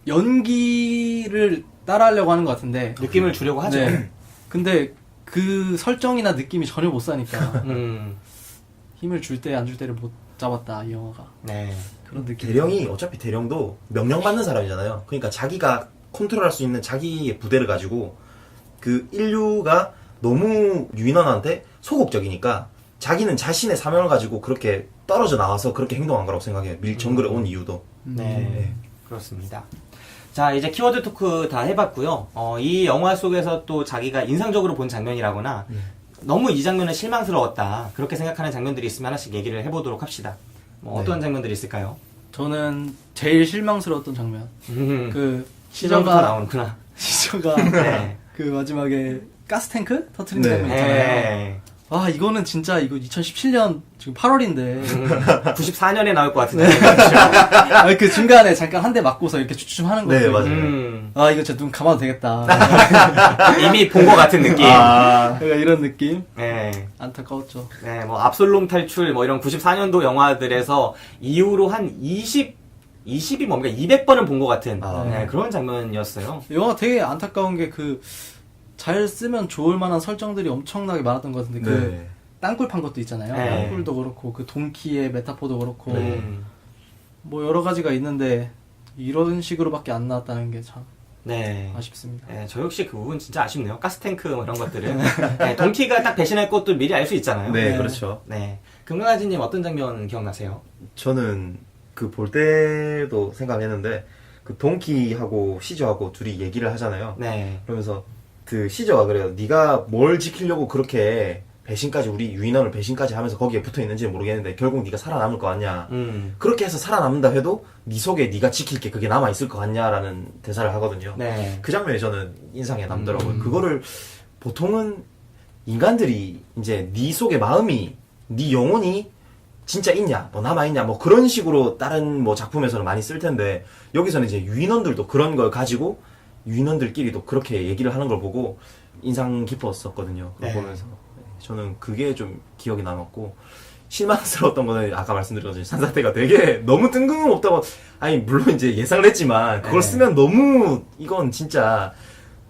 연기를 따라하려고 하는 것 같은데 느낌을 주려고 하죠. 네. 근데 그 설정이나 느낌이 전혀 못 사니까 힘을 줄 때 안 줄 때를 못 잡았다 이 영화가. 네. 그런 느낌. 대령이 어차피 대령도 명령받는 사람이잖아요. 그러니까 자기가 컨트롤할 수 있는 자기의 부대를 가지고 그 인류가 너무 유인원한테 소극적이니까 자기는 자신의 사명을 가지고 그렇게 떨어져 나와서 그렇게 행동한 거라고 생각해요. 정글에 온 이유도. 네. 그렇습니다. 자, 이제 키워드 토크 다 해봤고요. 이 영화 속에서 또 자기가 인상적으로 본 장면이라거나 너무 이 장면은 실망스러웠다. 그렇게 생각하는 장면들이 있으면 하나씩 얘기를 해보도록 합시다. 뭐 어떤 장면들이 있을까요? 저는 제일 실망스러웠던 장면. 그 시절부터 시저가 나오는구나. 시저가 그 마지막에 가스탱크 터트린 장면 있잖아요. 네. 아 이거는 진짜 이거 2017년 지금 8월인데 94년에 나올 것 같은데. 아니 그 중간에 잠깐 한 대 맞고서 이렇게 주춤하는 거. 네, 맞아요. 아 이거 진짜 눈 감아도 되겠다. 이미 본 것 같은 느낌. 약간 이런 느낌. 네. 안타까웠죠. 네, 뭐 압솔롬 탈출 뭐 이런 94년도 영화들에서 이후로 한 20이 뭡니까? 200번은 본 것 같은 네, 그런 장면이었어요. 영화가 되게 안타까운 게 그 잘 쓰면 좋을 만한 설정들이 엄청나게 많았던 것 같은데 그 땅굴 판 것도 있잖아요. 네. 땅굴도 그렇고 그 동키의 메타포도 그렇고 네. 뭐 여러 가지가 있는데 이런 식으로밖에 안 나왔다는 게 참 네. 아쉽습니다. 네, 저 역시 그 부분 진짜 아쉽네요. 가스탱크 뭐 이런 것들은. 네, 동키가 딱 배신할 것도 미리 알 수 있잖아요. 네, 그렇죠. 네. 금강아지님 어떤 장면 기억나세요? 저는 그 볼 때도 생각했는데 그 동키하고 시저하고 둘이 얘기를 하잖아요. 네. 그러면서 그 시저가 그래요. 네가 뭘 지키려고 그렇게 배신까지 우리 유인원을 배신까지 하면서 거기에 붙어 있는지는 모르겠는데 결국 네가 살아남을 거 같냐. 그렇게 해서 살아남는다 해도 네 속에 네가 지킬 게 그게 남아 있을 거 같냐라는 대사를 하거든요. 네. 그 장면이 저는 인상에 남더라고요. 그거를 보통은 인간들이 이제 네 속에 마음이, 네 영혼이 진짜 있냐, 뭐 남아있냐, 뭐 그런 식으로 다른 뭐 작품에서는 많이 쓸 텐데, 여기서는 이제 유인원들도 그런 걸 가지고 유인원들끼리도 그렇게 얘기를 하는 걸 보고 인상 깊었었거든요. 그거 보면서. 저는 그게 좀 기억이 남았고, 실망스러웠던 거는 아까 말씀드린 것처럼 산사태가 되게 너무 뜬금없다고, 아니 물론 이제 예상을 했지만 그걸 쓰면 너무 이건 진짜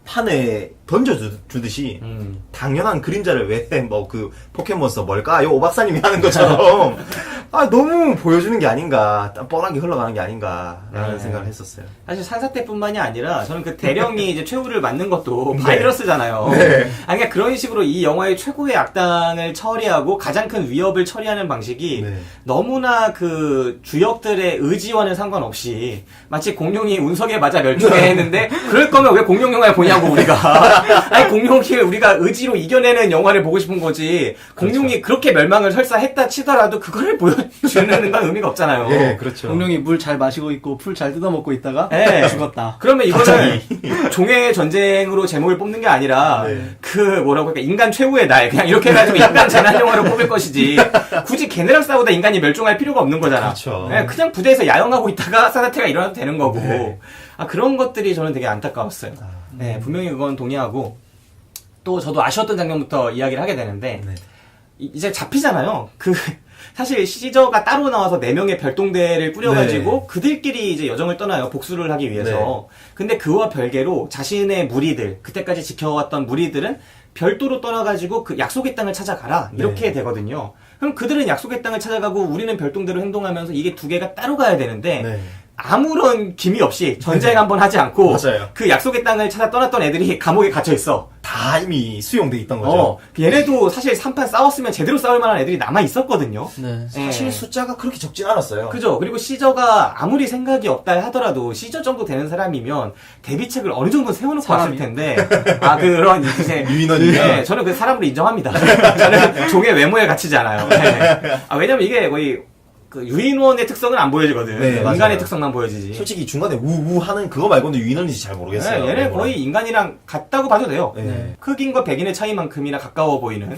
판에 던져주듯이 당연한 그림자를 왜 뭐 그 포켓몬스터 뭘까요? 오 박사님이 하는 것처럼 아 너무 보여주는 게 아닌가, 뻔하게 흘러가는 게 아닌가라는 생각을 했었어요. 사실 산사태뿐만이 아니라 저는 그 대령이 이제 최후를 맞는 것도 바이러스잖아요. 아니 그러니까 그런 식으로 이 영화의 최고의 악당을 처리하고 가장 큰 위협을 처리하는 방식이 너무나 그 주역들의 의지와는 상관없이 마치 공룡이 운석에 맞아 멸종했는데 그럴 거면 왜 공룡 영화를 보냐고 우리가. 아니 공룡을 우리가 의지로 이겨내는 영화를 보고 싶은 거지. 공룡이 그렇게 멸망을 설사 했다 치더라도 그거를 보여주는 건 의미가 없잖아요. 예, 그렇죠. 공룡이 물 잘 마시고 있고 풀 잘 뜯어먹고 있다가 죽었다. 그러면 이거는 종의 전쟁으로 제목을 뽑는 게 아니라 그 뭐라고 할까 인간 최후의 날 그냥 이렇게 해가지고 인간 재난 영화로 뽑을 것이지 굳이 걔네랑 싸우다 인간이 멸종할 필요가 없는 거잖아. 그렇죠. 그냥 부대에서 야영하고 있다가 산사태가 일어나도 되는 거고. 그런 것들이 저는 되게 안타까웠어요. 분명히 그건 동의하고 또 저도 아쉬웠던 장면부터 이야기를 하게 되는데 이제 잡히잖아요. 사실 시저가 따로 나와서 4명의 별동대를 꾸려가지고 그들끼리 이제 여정을 떠나요. 복수를 하기 위해서. 근데 그와 별개로 자신의 무리들, 그때까지 지켜왔던 무리들은 별도로 떠나가지고 그 약속의 땅을 찾아가라. 이렇게 되거든요. 그럼 그들은 약속의 땅을 찾아가고 우리는 별동대로 행동하면서 이게 두 개가 따로 가야 되는데 아무런 기미 없이 전쟁 한번 하지 않고 맞아요. 그 약속의 땅을 찾아 떠났던 애들이 감옥에 갇혀 있어. 다 이미 수용돼 있던 거죠. 얘네도 사실 3판 싸웠으면 제대로 싸울 만한 애들이 남아 있었거든요. 사실 숫자가 그렇게 적진 않았어요. 그죠. 그리고 시저가 아무리 생각이 없다 하더라도 시저 정도 되는 사람이면 대비책을 어느 정도 세워놓고 왔을 텐데 그런 이제 유인원이요? 저는 그 사람으로 인정합니다. 저는 종의 외모에 갇히지 않아요. 왜냐면 이게 거의 그 유인원의 특성은 안 보여지거든. 인간의 맞아요. 특성만 보여지지. 솔직히 중간에 우우 하는 그거 말고는 유인원인지 잘 모르겠어요. 얘네 거의 인간이랑 같다고 봐도 돼요. 네. 흑인과 백인의 차이만큼이나 가까워 보이는.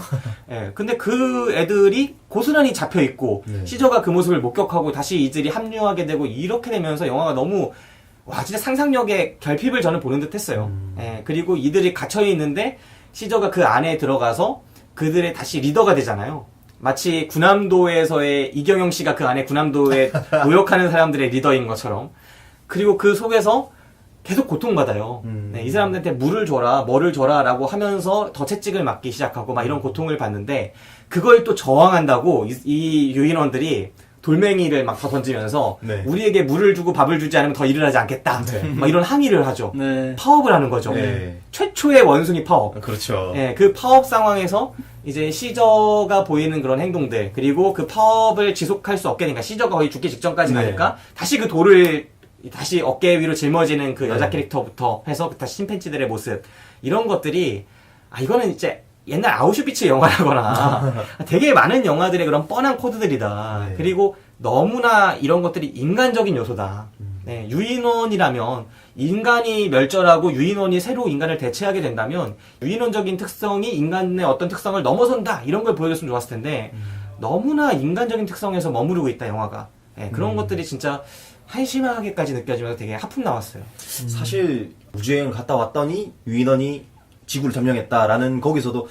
근데 그 애들이 고스란히 잡혀 있고 시저가 그 모습을 목격하고 다시 이들이 합류하게 되고 이렇게 되면서 영화가 너무 진짜 상상력의 결핍을 저는 보는 듯 했어요. 그리고 이들이 갇혀 있는데 시저가 그 안에 들어가서 그들의 다시 리더가 되잖아요. 마치 군함도에서의 이경영 씨가 그 안에 군함도에 노역하는 사람들의 리더인 것처럼. 그리고 그 속에서 계속 고통받아요. 이 사람들한테 물을 줘라, 뭐를 줘라 라고 하면서 더 채찍을 맞기 시작하고 막 이런 고통을 받는데 그걸 또 저항한다고 이 유인원들이 돌멩이를 막 더 던지면서 우리에게 물을 주고 밥을 주지 않으면 더 일을 하지 않겠다. 막 이런 항의를 하죠. 파업을 하는 거죠. 최초의 원숭이 파업. 그렇죠. 그 파업 상황에서 이제 시저가 보이는 그런 행동들 그리고 그 파업을 지속할 수 없게 되니까 시저가 거의 죽기 직전까지 가니까 다시 그 돌을 다시 어깨 위로 짊어지는 그 여자 캐릭터부터 해서 다시 침팬지들의 모습 이런 것들이 이거는 이제 옛날 아우슈비츠 영화라거나 되게 많은 영화들의 그런 뻔한 코드들이다. 그리고 너무나 이런 것들이 인간적인 요소다. 유인원이라면 인간이 멸절하고 유인원이 새로 인간을 대체하게 된다면 유인원적인 특성이 인간의 어떤 특성을 넘어선다. 이런 걸 보여줬으면 좋았을 텐데 너무나 인간적인 특성에서 머무르고 있다 영화가. 그런 것들이 진짜 한심하게까지 느껴지면서 되게 하품 나왔어요. 사실 우주여행 갔다 왔더니 유인원이 지구를 점령했다라는 거기서도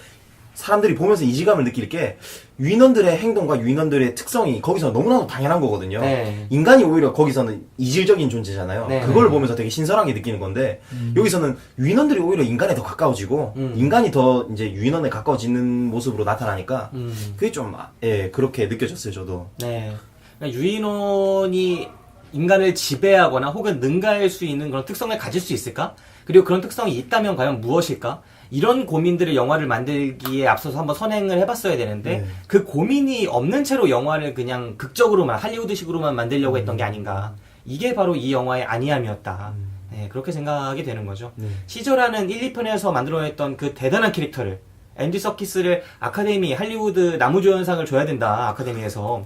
사람들이 보면서 이질감을 느낄 게 유인원들의 행동과 유인원들의 특성이 거기서 너무나도 당연한 거거든요. 인간이 오히려 거기서는 이질적인 존재잖아요. 그걸 보면서 되게 신선하게 느끼는 건데 여기서는 유인원들이 오히려 인간에 더 가까워지고 인간이 더 이제 유인원에 가까워지는 모습으로 나타나니까 그게 좀 그렇게 느껴졌어요. 저도. 그러니까 유인원이 인간을 지배하거나 혹은 능가할 수 있는 그런 특성을 가질 수 있을까? 그리고 그런 특성이 있다면 과연 무엇일까? 이런 고민들을 영화를 만들기에 앞서서 한번 선행을 해봤어야 되는데 그 고민이 없는 채로 영화를 그냥 극적으로만 할리우드식으로만 만들려고 했던 게 아닌가. 이게 바로 이 영화의 아니함이었다. 그렇게 생각이 되는 거죠. 시저라는 1, 2편에서 만들어냈던 그 대단한 캐릭터를 앤디 서키스를 아카데미 할리우드 나무조연상을 줘야 된다. 아카데미에서.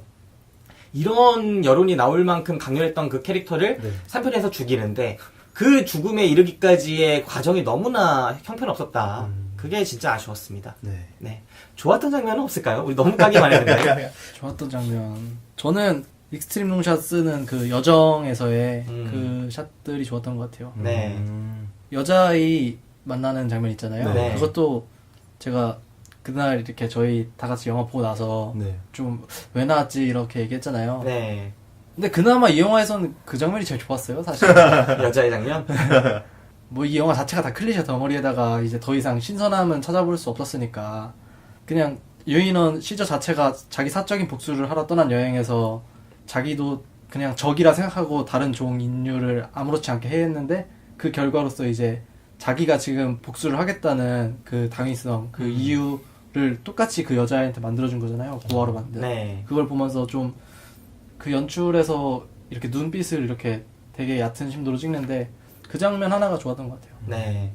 이런 여론이 나올 만큼 강렬했던 그 캐릭터를 3편에서 죽이는데 그 죽음에 이르기까지의 과정이 너무나 형편없었다. 그게 진짜 아쉬웠습니다. 네. 네. 좋았던 장면은 없을까요? 우리 너무 까기만 했는데. 좋았던 장면. 저는 익스트림 롱샷 쓰는 그 여정에서의 그 샷들이 좋았던 것 같아요. 네. 여자아이 만나는 장면 있잖아요. 네. 그것도 제가 그날 이렇게 저희 다 같이 영화 보고 나서 네. 좀 왜 나왔지 이렇게 얘기했잖아요. 네. 근데 그나마 이 영화에서는 그 장면이 제일 좋았어요, 사실. 여자의 장면? 뭐 이 영화 자체가 다 클리셰 덩어리에다가 이제 더 이상 신선함은 찾아볼 수 없었으니까 그냥 유인원 시저 자체가 자기 사적인 복수를 하러 떠난 여행에서 자기도 그냥 적이라 생각하고 다른 종 인류를 아무렇지 않게 해했는데 그 결과로서 이제 자기가 지금 복수를 하겠다는 그 당위성, 그 이유를 똑같이 그 여자애한테 만들어준 거잖아요. 고아로 만든. 네. 그걸 보면서 좀 그 연출에서 이렇게 눈빛을 이렇게 되게 얕은 심도로 찍는데 그 장면 하나가 좋았던 것 같아요. 네.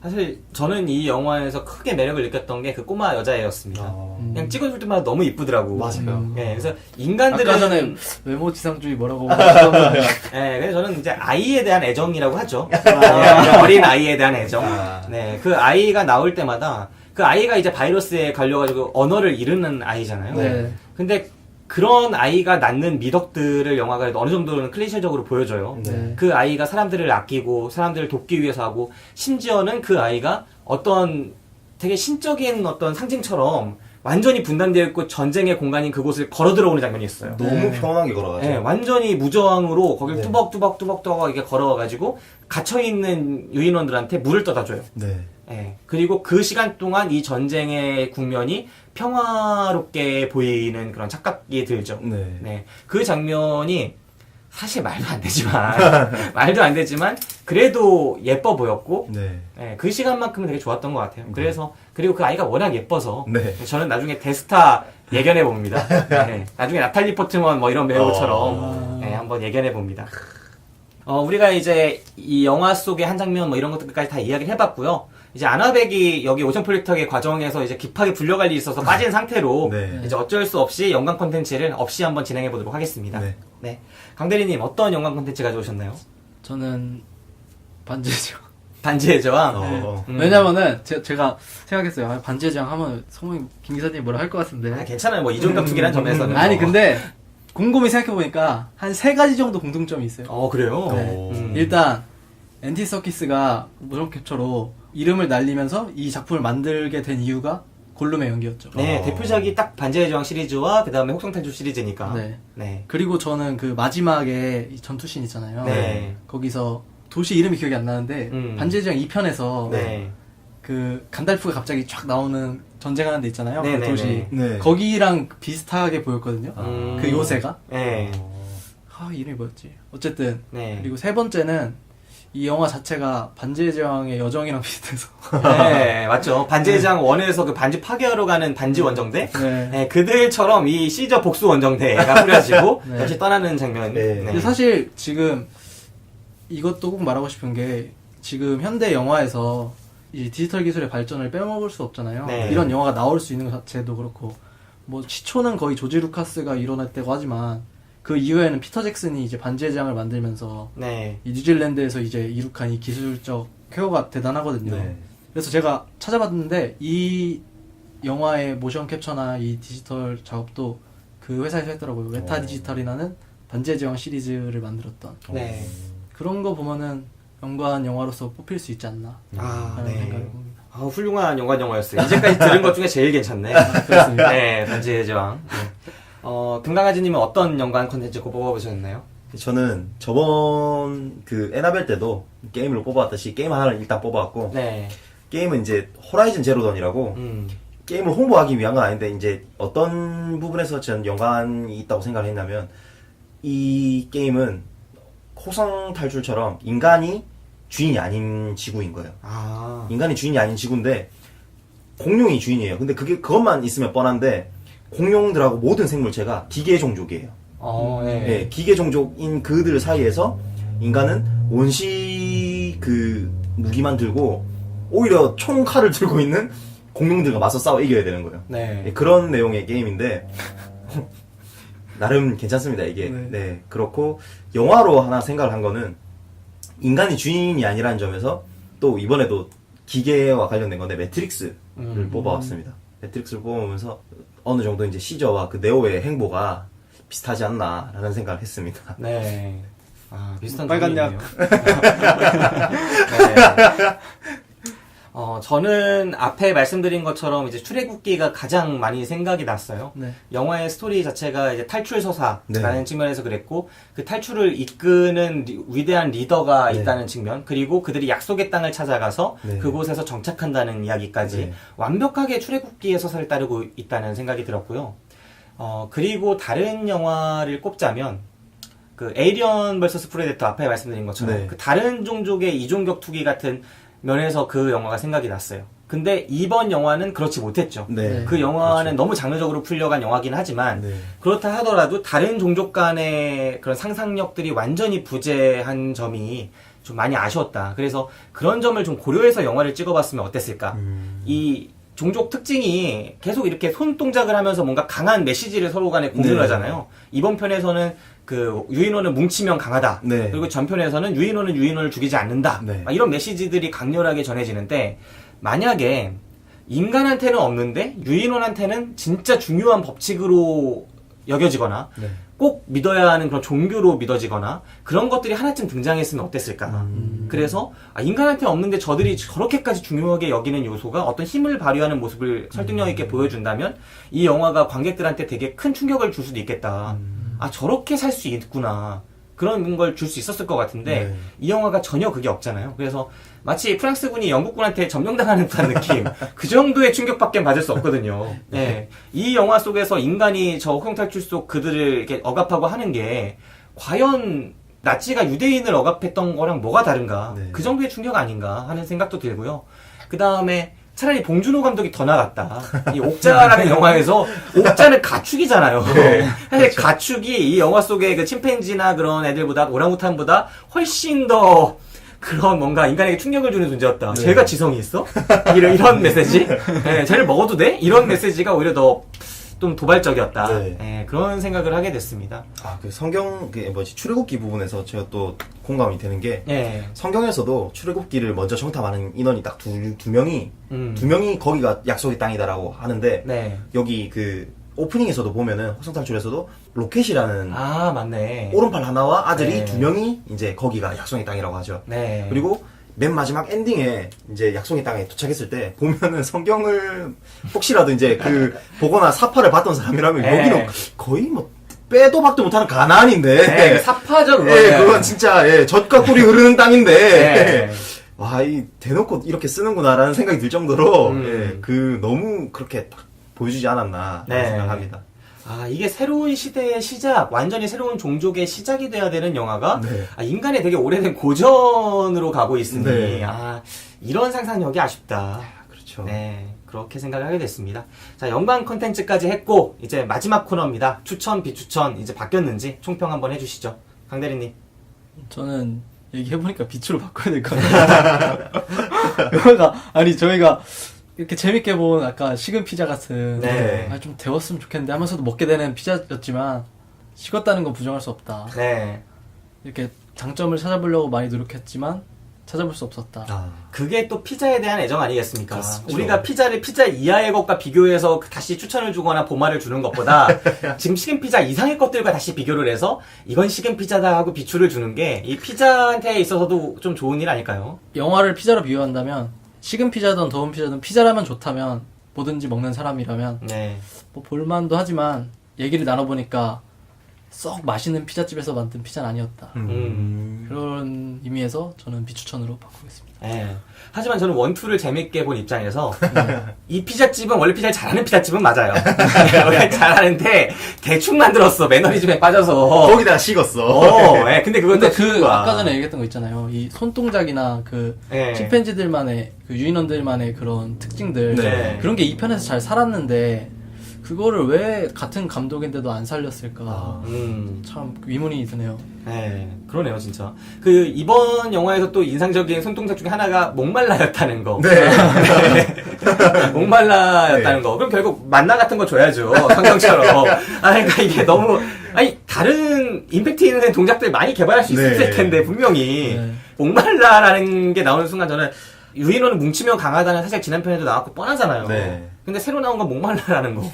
사실 저는 이 영화에서 크게 매력을 느꼈던 게 그 꼬마 여자애였습니다. 그냥 찍어줄 때마다 너무 이쁘더라고. 맞아요. 네, 그래서 인간들은 아까 전에 외모 지상주의 뭐라고 하셨는데 네, 그래서 저는 이제 아이에 대한 애정이라고 하죠. 네, 어린 아이에 대한 애정. 네, 그 아이가 나올 때마다 그 아이가 이제 바이러스에 걸려가지고 언어를 잃는 아이잖아요. 네. 근데 그런 아이가 낳는 미덕들을 영화가 어느 정도는 클리셰적으로 보여줘요. 네. 그 아이가 사람들을 아끼고 사람들을 돕기 위해서 하고 심지어는 그 아이가 어떤 되게 신적인 어떤 상징처럼 완전히 분단되어 있고 전쟁의 공간인 그곳을 걸어 들어오는 장면이 있어요. 너무 편하게 걸어가죠. 네, 완전히 무저항으로 거길 네. 뚜벅뚜벅 이렇게 걸어가지고 갇혀있는 유인원들한테 물을 떠다 줘요. 네. 예. 그리고 그 시간 동안 이 전쟁의 국면이 평화롭게 보이는 그런 착각이 들죠. 네. 네. 그 장면이 사실 말도 안 되지만, 말도 안 되지만, 그래도 예뻐 보였고, 네. 예, 그 시간만큼은 되게 좋았던 것 같아요. 그래서, 그리고 그 아이가 워낙 예뻐서, 네. 저는 나중에 데스타 예견해 봅니다. 네. 나중에 나탈리 포트먼 뭐 이런 배우처럼, 네, 한번 예견해 봅니다. 우리가 이제 이 영화 속의 한 장면 뭐 이런 것들까지 다 이야기를 해봤고요. 이제 아나백이 여기 오션 프로젝터의 과정에서 이제 급하게 불려갈 일이 있어서 빠진 상태로 네. 이제 어쩔 수 없이 연관 콘텐츠를 없이 한번 진행해 보도록 하겠습니다. 네. 네. 강대리님 어떤 연관 콘텐츠 가져오셨나요? 저는 반지의죠. 반지의 제왕. 왜냐면은 제가 생각했어요. 아, 반지의 제왕 하면 성우님 김 기사님 뭐라 할 것 같은데. 아, 괜찮아요. 뭐 이종격투기란 점에서는. 아니 뭐. 근데 곰곰이 생각해보니까 한 3가지 정도 공통점이 있어요. 그래요? 네. 일단 앤티 서키스가 모션 캡처로 이름을 날리면서 이 작품을 만들게 된 이유가 골룸의 연기였죠. 네, 대표작이 딱 반지의 제왕 시리즈와 그 다음에 혹성탈출 시리즈니까. 네. 네. 그리고 저는 그 마지막에 이 전투씬 있잖아요. 네. 거기서 도시 이름이 기억이 안 나는데 반지의 제왕 2편에서 네. 그 간달프가 갑자기 쫙 나오는 전쟁하는 데 있잖아요. 네, 그 네, 도시. 네. 거기랑 비슷하게 보였거든요. 그 요새가. 네. 이름이 뭐였지? 어쨌든. 네. 그리고 세 번째는 이 영화 자체가 반지의 제왕의 여정이랑 비슷해서. 네, 맞죠. 반지의 제왕 1에서 그 반지 파괴하러 가는 반지 원정대? 네. 네, 그들처럼 이 시저 복수 원정대가 뿌려지고 네. 다시 떠나는 장면. 네. 근데 사실 지금 이것도 꼭 말하고 싶은 게 지금 현대 영화에서 이 디지털 기술의 발전을 빼먹을 수 없잖아요. 네. 이런 영화가 나올 수 있는 것 자체도 그렇고 뭐 시초는 거의 조지 루카스가 일어났다고 하지만 그 이후에는 피터 잭슨이 이제 반지의 제왕을 만들면서 네. 이 뉴질랜드에서 이제 이룩한 이 기술적 쾌거가 대단하거든요. 네. 그래서 제가 찾아봤는데 이 영화의 모션 캡처나 이 디지털 작업도 그 회사에서 했더라고요. 웨타 디지털이라는 반지의 제왕 시리즈를 만들었던. 네. 그런 거 보면은 연관 영화로서 뽑힐 수 있지 않나 하는 네. 생각을 봅니다. 훌륭한 연관영화였어요. 이제까지 들은 것 중에 제일 괜찮네. 그렇습니다. 네, 반지의 제왕. 네. 금강아지님은 어떤 연관 콘텐츠 뽑아보셨나요? 저는 저번 그 에나벨 때도 게임으로 뽑아왔듯이 게임 하나를 일단 뽑아왔고 네. 게임은 이제 호라이즌 제로던이라고 게임을 홍보하기 위한 건 아닌데 이제 어떤 부분에서 전 연관이 있다고 생각을 했냐면 이 게임은 호성 탈출처럼 인간이 주인이 아닌 지구인 거예요. 인간이 주인이 아닌 지구인데 공룡이 주인이에요. 근데 그것만 있으면 뻔한데 공룡들하고 모든 생물체가 기계 종족이에요. 네. 네, 기계 종족인 그들 사이에서 인간은 원시 그 무기만 들고 오히려 총칼을 들고 있는 공룡들과 맞서 싸워 이겨야 되는 거예요. 네. 네, 그런 내용의 게임인데 나름 괜찮습니다 이게. 네. 네, 그렇고 영화로 하나 생각을 한 거는 인간이 주인이 아니라는 점에서 또 이번에도 기계와 관련된 건데 매트릭스를 뽑아왔습니다. 매트릭스를 뽑아오면서 어느 정도 이제 시저와 그 네오의 행보가 비슷하지 않나라는 생각을 했습니다. 네. 아, 비슷한 빨간 약. 네. 저는 앞에 말씀드린 것처럼 이제 출애굽기가 가장 많이 생각이 났어요. 네. 영화의 스토리 자체가 이제 탈출 서사라는 네. 측면에서 그랬고, 그 탈출을 이끄는 위대한 리더가 네. 있다는 측면, 그리고 그들이 약속의 땅을 찾아가서 네. 그곳에서 정착한다는 이야기까지 네. 완벽하게 출애굽기의 서사를 따르고 있다는 생각이 들었고요. 그리고 다른 영화를 꼽자면, 그 에이리언 vs 프레데터 앞에 말씀드린 것처럼 네. 그 다른 종족의 이종 격투기 같은 면에서 그 영화가 생각이 났어요. 근데 이번 영화는 그렇지 못했죠. 네. 그 영화는 그렇죠. 너무 장르적으로 풀려간 영화긴 하지만 네. 그렇다 하더라도 다른 종족 간의 그런 상상력들이 완전히 부재한 점이 좀 많이 아쉬웠다. 그래서 그런 점을 좀 고려해서 영화를 찍어봤으면 어땠을까. 이 종족 특징이 계속 이렇게 손동작을 하면서 뭔가 강한 메시지를 서로 간에 공유를 네. 하잖아요. 이번 편에서는 그 유인원은 뭉치면 강하다. 네. 그리고 전편에서는 유인원은 유인원을 죽이지 않는다. 네. 막 이런 메시지들이 강렬하게 전해지는데 만약에 인간한테는 없는데 유인원한테는 진짜 중요한 법칙으로 여겨지거나 네. 꼭 믿어야 하는 그런 종교로 믿어지거나 그런 것들이 하나쯤 등장했으면 어땠을까. 그래서 인간한테 없는데 저들이 저렇게까지 중요하게 여기는 요소가 어떤 힘을 발휘하는 모습을 설득력 있게 보여준다면 이 영화가 관객들한테 되게 큰 충격을 줄 수도 있겠다. 아 저렇게 살 수 있구나. 그런 걸 줄 수 있었을 것 같은데 네. 이 영화가 전혀 그게 없잖아요. 그래서 마치 프랑스군이 영국군한테 점령당하는 듯한 느낌. 그 정도의 충격밖에 받을 수 없거든요. 네. 이 영화 속에서 인간이 저 호용탈출 속 그들을 이렇게 억압하고 하는 게 과연 나치가 유대인을 억압했던 거랑 뭐가 다른가. 네. 그 정도의 충격 아닌가 하는 생각도 들고요. 그 다음에 차라리 봉준호 감독이 더 나갔다. 이 옥자라는 영화에서 옥자는 가축이잖아요. 사실 가축이 이 영화 속의 그 침팬지나 그런 애들보다 오랑우탄보다 훨씬 더 그런 뭔가 인간에게 충격을 주는 존재였다. 쟤가 지성이 있어? 이런 메시지? 네, 쟤를 먹어도 돼? 이런 메시지가 오히려 더 좀 도발적이었다. 네. 네, 그런 생각을 하게 됐습니다. 아, 그 성경, 그 뭐지, 출애굽기 부분에서 제가 또 공감이 되는 게, 네. 성경에서도 출애굽기를 먼저 정탐하는 인원이 딱 두 명이, 두 명이 거기가 약속의 땅이다라고 하는데, 네. 여기 그, 오프닝에서도 보면은, 호성탈출에서도 로켓이라는 아, 맞네. 오른팔 하나와 아들이 네. 두 명이 이제 거기가 약속의 땅이라고 하죠. 네. 그리고 맨 마지막 엔딩에 이제 약속의 땅에 도착했을 때 보면은 성경을 혹시라도 이제 그 보거나 사파를 봤던 사람이라면 네. 여기는 거의 뭐 빼도 박도 못하는 가나안인데 네, 사파죠, 그거는. 예, 그건 진짜 예, 젖과 꿀이 흐르는 땅인데 네. 와, 이 대놓고 이렇게 쓰는구나라는 생각이 들 정도로 음. 예, 그 너무 그렇게 딱 보여주지 않았나 네. 생각합니다. 아, 이게 새로운 시대의 시작, 완전히 새로운 종족의 시작이 돼야 되는 영화가, 네. 인간의 되게 오래된 고전으로 가고 있으니, 네. 이런 상상력이 아쉽다. 그렇죠. 네, 그렇게 생각을 하게 됐습니다. 자, 연관 컨텐츠까지 했고, 이제 마지막 코너입니다. 추천, 비추천, 이제 바뀌었는지 총평 한번 해주시죠. 강대리님. 저는 얘기해보니까 빛으로 바꿔야 될 것 같아요. 영화가, 아니, 저희가 이렇게 재밌게 본 아까 식은 피자 같은, 네. 좀 데웠으면 좋겠는데 하면서도 먹게 되는 피자였지만, 식었다는 건 부정할 수 없다. 네. 이렇게 장점을 찾아보려고 많이 노력했지만, 찾아볼 수 없었다. 아, 그게 또 피자에 대한 애정 아니겠습니까? 그렇죠. 우리가 피자를 피자 이하의 것과 비교해서 다시 추천을 주거나 보말을 주는 것보다 지금 식은 피자 이상의 것들과 다시 비교를 해서 이건 식은 피자다 하고 비추를 주는 게 이 피자한테 있어서도 좀 좋은 일 아닐까요? 영화를 피자로 비유한다면, 식은 피자든 더운 피자든 피자라면 좋다면, 뭐든지 먹는 사람이라면, 네. 뭐 볼만도 하지만, 얘기를 나눠보니까, 썩 맛있는 피자집에서 만든 피자는 아니었다. 그런 의미에서 저는 비추천으로 바꾸겠습니다. 네. 하지만 저는 원투를 재밌게 본 입장에서 이 피자집은 원래 피자를 잘하는 피자집은 맞아요. 원래 잘하는데 대충 만들었어. 매너리즘에 빠져서. 거기다가 식었어. 네. 근데 그것도 근데 그 친구가. 아까 전에 얘기했던 거 있잖아요. 이 손동작이나 그 네. 침팬지들만의 그 유인원들만의 그런 특징들 네. 그런 게 2편에서 잘 살았는데 그거를 왜 같은 감독인데도 안 살렸을까? 참 의문이 드네요. 네, 그러네요, 진짜. 그, 이번 영화에서 또 인상적인 손동작 중에 하나가 목말라였다는 거. 네. 목말라였다는 거. 그럼 결국 만나 같은 거 줘야죠. 성경처럼. 그러니까 이게 너무, 다른 임팩트 있는 동작들 많이 개발할 수 있을 네. 텐데, 분명히. 네. 목말라라는 게 나오는 순간 저는, 유인원은 뭉치면 강하다는 사실 지난 편에도 나왔고 뻔하잖아요. 네. 근데 새로 나온 건 목말라라는 거.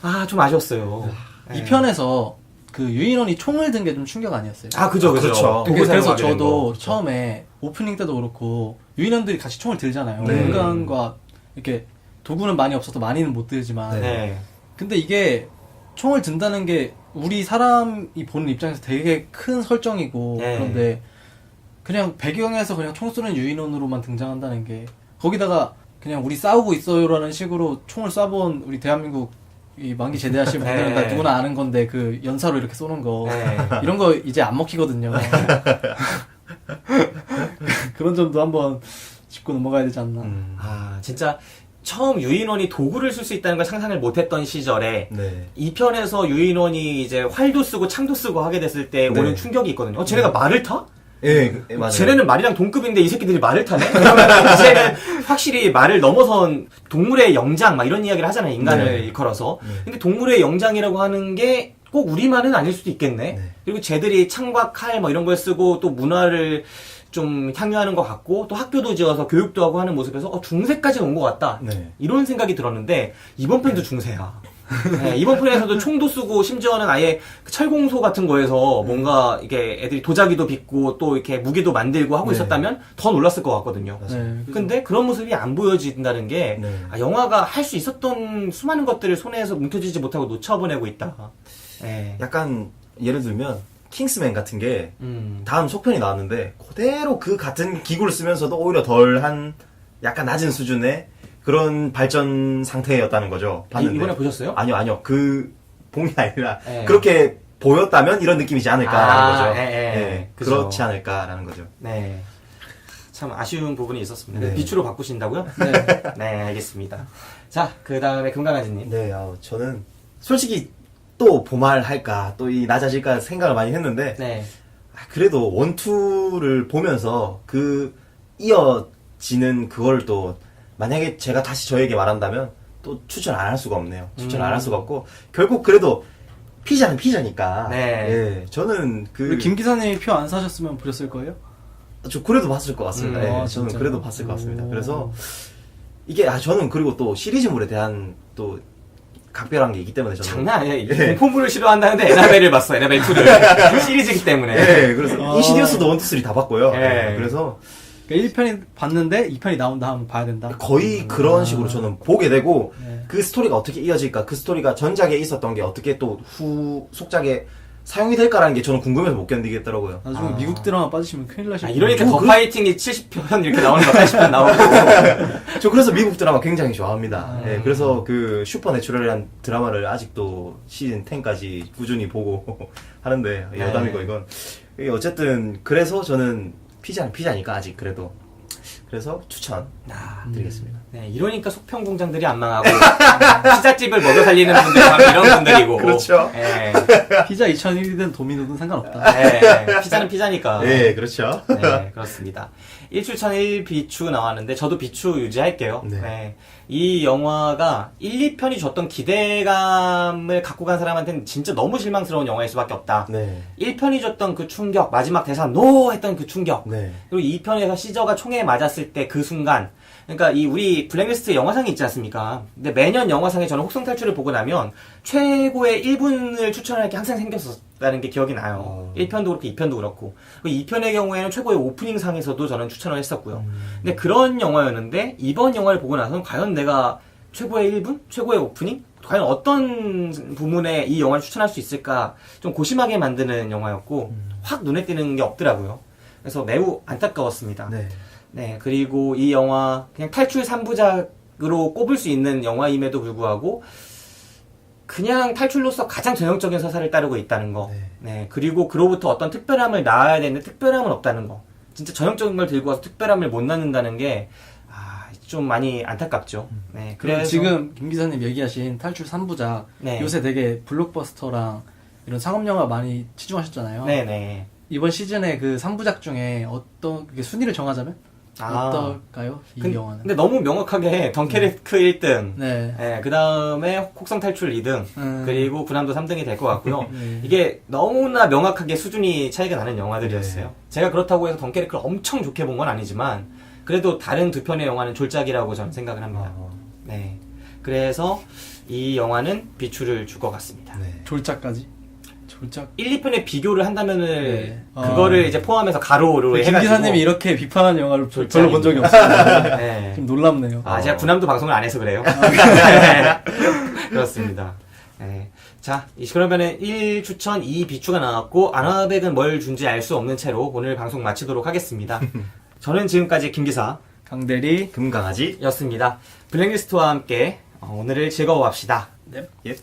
아, 좀 아쉬웠어요. 이 편에서 그 유인원이 총을 든 게 좀 충격 아니었어요? 아, 그죠, 그렇죠. 그래서 저도 처음에 오프닝 때도 그렇고 유인원들이 같이 총을 들잖아요. 네. 인간과 이렇게 도구는 많이 없어서 많이는 못 들지만. 네. 근데 이게 총을 든다는 게 우리 사람이 보는 입장에서 되게 큰 설정이고 네. 그런데 그냥 배경에서 그냥 총 쏘는 유인원으로만 등장한다는 게 거기다가 그냥 우리 싸우고 있어요라는 식으로 총을 쏴본 우리 대한민국 이 만기 제대하신 분들은 다 누구나 아는 건데 그 연사로 이렇게 쏘는 거 이런 거 이제 안 먹히거든요. 그런 점도 한번 짚고 넘어가야 되지 않나. 아, 진짜 처음 유인원이 도구를 쓸 수 있다는 걸 상상을 못했던 시절에 네. 이 편에서 유인원이 이제 활도 쓰고 창도 쓰고 하게 됐을 때 네. 오는 충격이 있거든요. 쟤네가 말을 타? 예, 맞아요. 쟤네는 말이랑 동급인데 이 새끼들이 말을 타네? 그러면 이제는 확실히 말을 넘어선 동물의 영장 막 이런 이야기를 하잖아요. 인간을 네. 일컬어서. 근데 동물의 영장이라고 하는 게 꼭 우리말은 아닐 수도 있겠네. 네. 그리고 쟤들이 창과 칼 뭐 이런 걸 쓰고 또 문화를 좀 향유하는 것 같고 또 학교도 지어서 교육도 하고 하는 모습에서 중세까지 온 것 같다. 네. 이런 생각이 들었는데 이번 편도 중세야. 네, 이번 편에서도 총도 쓰고 심지어는 아예 그 철공소 같은 거에서 뭔가 이게 애들이 도자기도 빚고 또 이렇게 무기도 만들고 하고 네. 있었다면 더 놀랐을 것 같거든요. 네, 근데 그런 모습이 안 보여진다는 게 네. 아, 영화가 할 수 있었던 수많은 것들을 손에서 뭉쳐지지 못하고 놓쳐보내고 있다. 네. 약간 예를 들면 킹스맨 같은 게 음. 다음 속편이 나왔는데 그대로 그 같은 기구를 쓰면서도 오히려 덜한 약간 낮은 수준의 그런 발전 상태였다는 거죠. 봤는데. 이번에 보셨어요? 아니요. 그 본이 아니라 네. 그렇게 보였다면 이런 느낌이지 않을까라는 거죠. 그죠. 그렇지 않을까라는 거죠. 네. 참 아쉬운 부분이 있었습니다. 네. 비추로 바꾸신다고요? 네. 네, 알겠습니다. 자, 그 다음에 금강아지님. 네, 저는 솔직히 또 보말할까 또 이 낮아질까 생각을 많이 했는데 네. 그래도 원투를 보면서 그 이어지는 그걸 또 만약에 제가 다시 저에게 말한다면 또 추천 안 할 수가 없네요. 추천 안 할 수가 없고 결국 그래도 피자는 피자니까. 네. 예, 저는 우리 김 기사님이 표 안 사셨으면 보셨을 거예요? 저 그래도 봤을 것 같습니다. 예, 저는 진짜요? 그래도 봤을 것 같습니다. 오. 그래서 이게 저는 그리고 또 시리즈물에 대한 또 각별한 게 있기 때문에 저는 장난 아니에요. 예. 공포물을 싫어한다는데 에나벨을 봤어. 에나벨 2를. 시리즈이기 때문에. 예, 그래서 인시디어스도 1, 2, 3 다 봤고요. 예. 그래서 그러니까 1편이 봤는데 2편이 나온다 하면 봐야 된다. 거의 그런 식으로 저는 보게 되고 네. 그 스토리가 어떻게 이어질까, 그 스토리가 전작에 있었던 게 어떻게 또 후 속작에 사용이 될까라는 게 저는 궁금해서 못 견디겠더라고요. 나중에 미국 드라마 빠지시면 큰일 나실 거예요. 이러니까 더 파이팅이 70편 이렇게 나오는 거 80편 나오고. 저 그래서 미국 드라마 굉장히 좋아합니다. 예, 그래서 그 슈퍼내추럴이란 드라마를 아직도 시즌 10까지 꾸준히 보고 하는데 여담이고 이건 이게 어쨌든 그래서 저는 피자는 피자니까 아직 그래도 그래서 추천 드리겠습니다. 네, 이러니까 속편 공장들이 안 망하고 피자집을 먹여 살리는 분들이 바로 이런 분들이고. 그렇죠. 네, 피자 2001이든 도미노든 상관없다. 네, 피자는 피자니까. 예, 그렇죠. 네, 그렇습니다. 1추천 1비추 나왔는데 저도 비추 유지할게요. 네. 네. 이 영화가 1, 2편이 줬던 기대감을 갖고 간 사람한테는 진짜 너무 실망스러운 영화일 수밖에 없다. 네. 1편이 줬던 그 충격, 마지막 대사 노 했던 그 충격. 네. 그리고 2편에서 시저가 총에 맞았을 때 그 순간. 그러니까 이 우리 블랙리스트 영화상이 있지 않습니까? 근데 매년 영화상에 저는 혹성 탈출을 보고 나면 최고의 1분을 추천할 게 항상 생겼었다는 게 기억이 나요. 1편도 그렇고 2편도 그렇고. 2편의 경우에는 최고의 오프닝 상에서도 저는 추천을 했었고요. 근데 그런 영화였는데 이번 영화를 보고 나서는 과연 내가 최고의 1분? 최고의 오프닝? 과연 어떤 부분에 이 영화를 추천할 수 있을까 좀 고심하게 만드는 영화였고 확 눈에 띄는 게 없더라고요. 그래서 매우 안타까웠습니다. 네. 네, 그리고 이 영화 그냥 탈출 3부작으로 꼽을 수 있는 영화임에도 불구하고 그냥 탈출로서 가장 전형적인 서사를 따르고 있다는 거. 네, 그리고 그로부터 어떤 특별함을 낳아야 되는데 특별함은 없다는 거. 진짜 전형적인 걸 들고 와서 특별함을 못 낳는다는 게 좀 많이 안타깝죠. 네, 그래서 지금 김 기사님 얘기하신 탈출 3부작 네. 요새 되게 블록버스터랑 이런 상업영화 많이 치중하셨잖아요. 네네. 이번 시즌에 그 3부작 중에 어떤 그게 순위를 정하자면 어떨까요? 이 영화는? 근데 너무 명확하게 덩케르크 1등, 네. 네, 그 다음에 혹성 탈출 2등, 그리고 군함도 3등이 될 것 같고요. 네. 이게 너무나 명확하게 수준이 차이가 나는 영화들이었어요. 제가 그렇다고 해서 덩케르크를 엄청 좋게 본 건 아니지만, 그래도 다른 두 편의 영화는 졸작이라고 저는 생각을 합니다. 네. 그래서 이 영화는 비추를 줄 것 같습니다. 네. 졸작까지. 졸작. 1, 2편의 비교를 한다면은 네. 그거를 이제 포함해서 가로로 김 해가지고 기사님이 이렇게 비판한 영화를 별로 졸작입니다. 본 적이 없어요. 네. 좀 놀랍네요. 아, 제가 군함도 방송을 안 해서 그래요. 네. 그렇습니다. 네. 자, 그러면은 1추천 2 비추가 나왔고, 아나백은 뭘 준지 알 수 없는 채로 오늘 방송 마치도록 하겠습니다. 저는 지금까지 김기사 강대리 금강아지. 였습니다. 블랙리스트와 함께 오늘을 즐거워합시다. 네. 예.